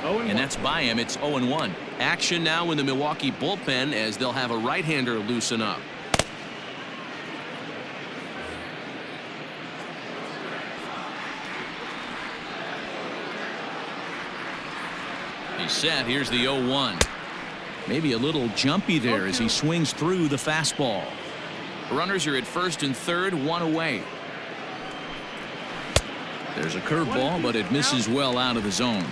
And that's by him. It's 0-1. Action now in the Milwaukee bullpen as they'll have a right-hander loosen up. He's set. Here's the 0-1. Maybe a little jumpy there as he swings through the fastball. Runners are at first and third, one away. There's a curveball, but it misses well out of the zone.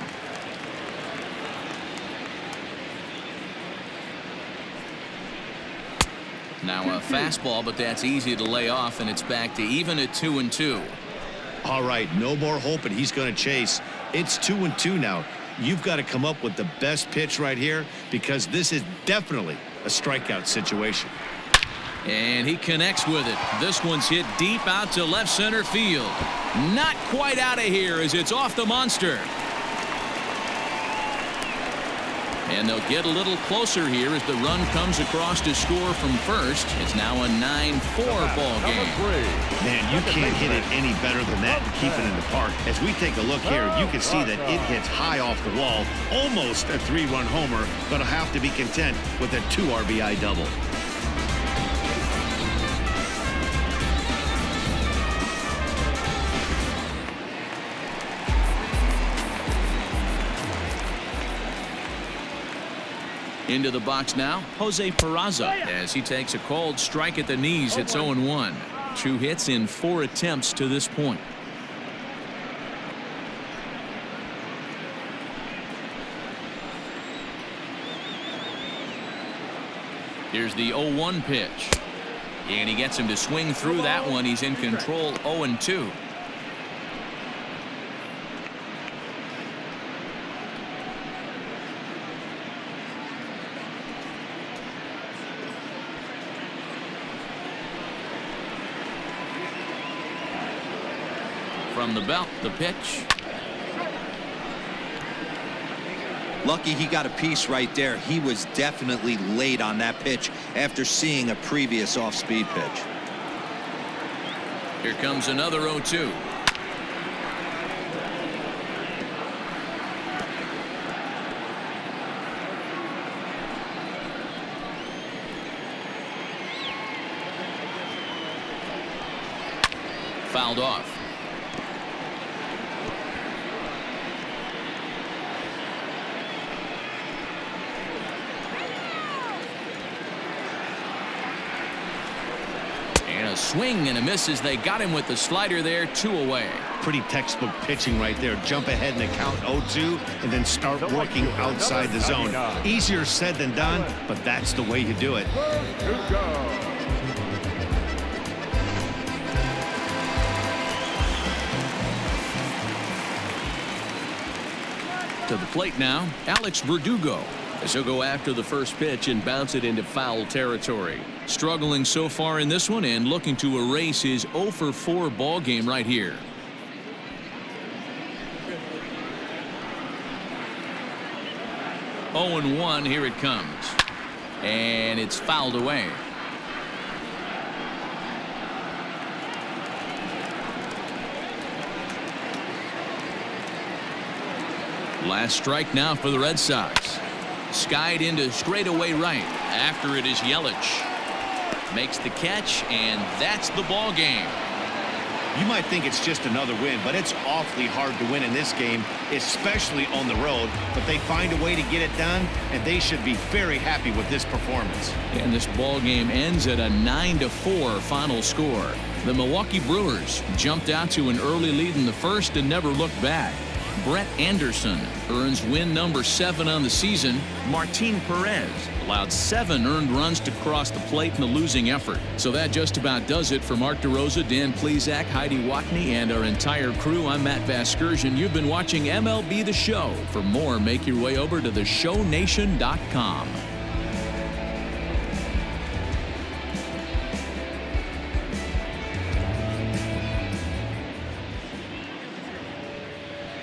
Now a fastball, but that's easy to lay off, and it's back to even at 2-2. All right, no more hoping he's going to chase. It's 2-2 now. You've got to come up with the best pitch right here because this is definitely a strikeout situation. And he connects with it. This one's hit deep out to left center field. Not quite out of here as it's off the monster. And they'll get a little closer here as the run comes across to score from first. It's now a 9-4 ball game. Man, you can't hit it any better than that and keep it in the park. As we take a look here, you can see that it hits high off the wall. Almost a 3-run homer, but I'll have to be content with a 2 RBI double. Into the box now, Jose Peraza, as he takes a cold strike at the knees. It's 0-1. 2 hits in 4 attempts to this point. Here's the 0-1 pitch. And he gets him to swing through that one. He's in control, 0-2. From the belt, the pitch. Lucky he got a piece right there. He was definitely late on that pitch after seeing a previous off-speed pitch. Here comes another 0-2. Fouled off. And a swing and a miss as they got him with the slider there, 2 away. Pretty textbook pitching right there. Jump ahead in the count 0-2 and then start working outside the zone. Easier said than done, but that's the way you do it. To the plate now, Alex Verdugo, as he'll go after the first pitch and bounce it into foul territory. Struggling so far in this one and looking to erase his 0-for-4 ball game right here. Oh, 0-1, here it comes. And it's fouled away. Last strike now for the Red Sox. Skied into straightaway right. After it is Yelich. Makes the catch, and that's the ball game. You might think it's just another win, but it's awfully hard to win in this game, especially on the road. But they find a way to get it done, and they should be very happy with this performance. And this ball game ends at a 9-4 final score. The Milwaukee Brewers jumped out to an early lead in the first and never looked back. Brett Anderson earns win number 7 on the season. Martin Perez allowed 7 earned runs to cross the plate in the losing effort. So that just about does it for Mark DeRosa, Dan Plesac, Heidi Watney, and our entire crew. I'm Matt Vasgersian. You've been watching MLB The Show. For more, make your way over to theshownation.com.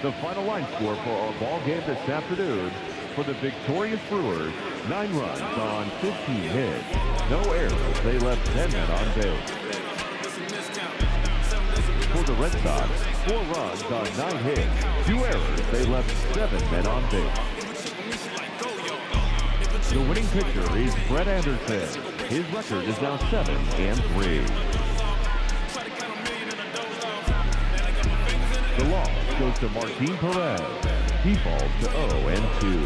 The final line score for our ball game this afternoon: for the victorious Brewers, 9 runs on 15 hits. No errors. They left 10 men on base. For the Red Sox, 4 runs on 9 hits. 2 errors. They left 7 men on base. The winning pitcher is Brett Anderson. His record is now 7-3. The loss goes to Martin Perez. He falls to 0-2.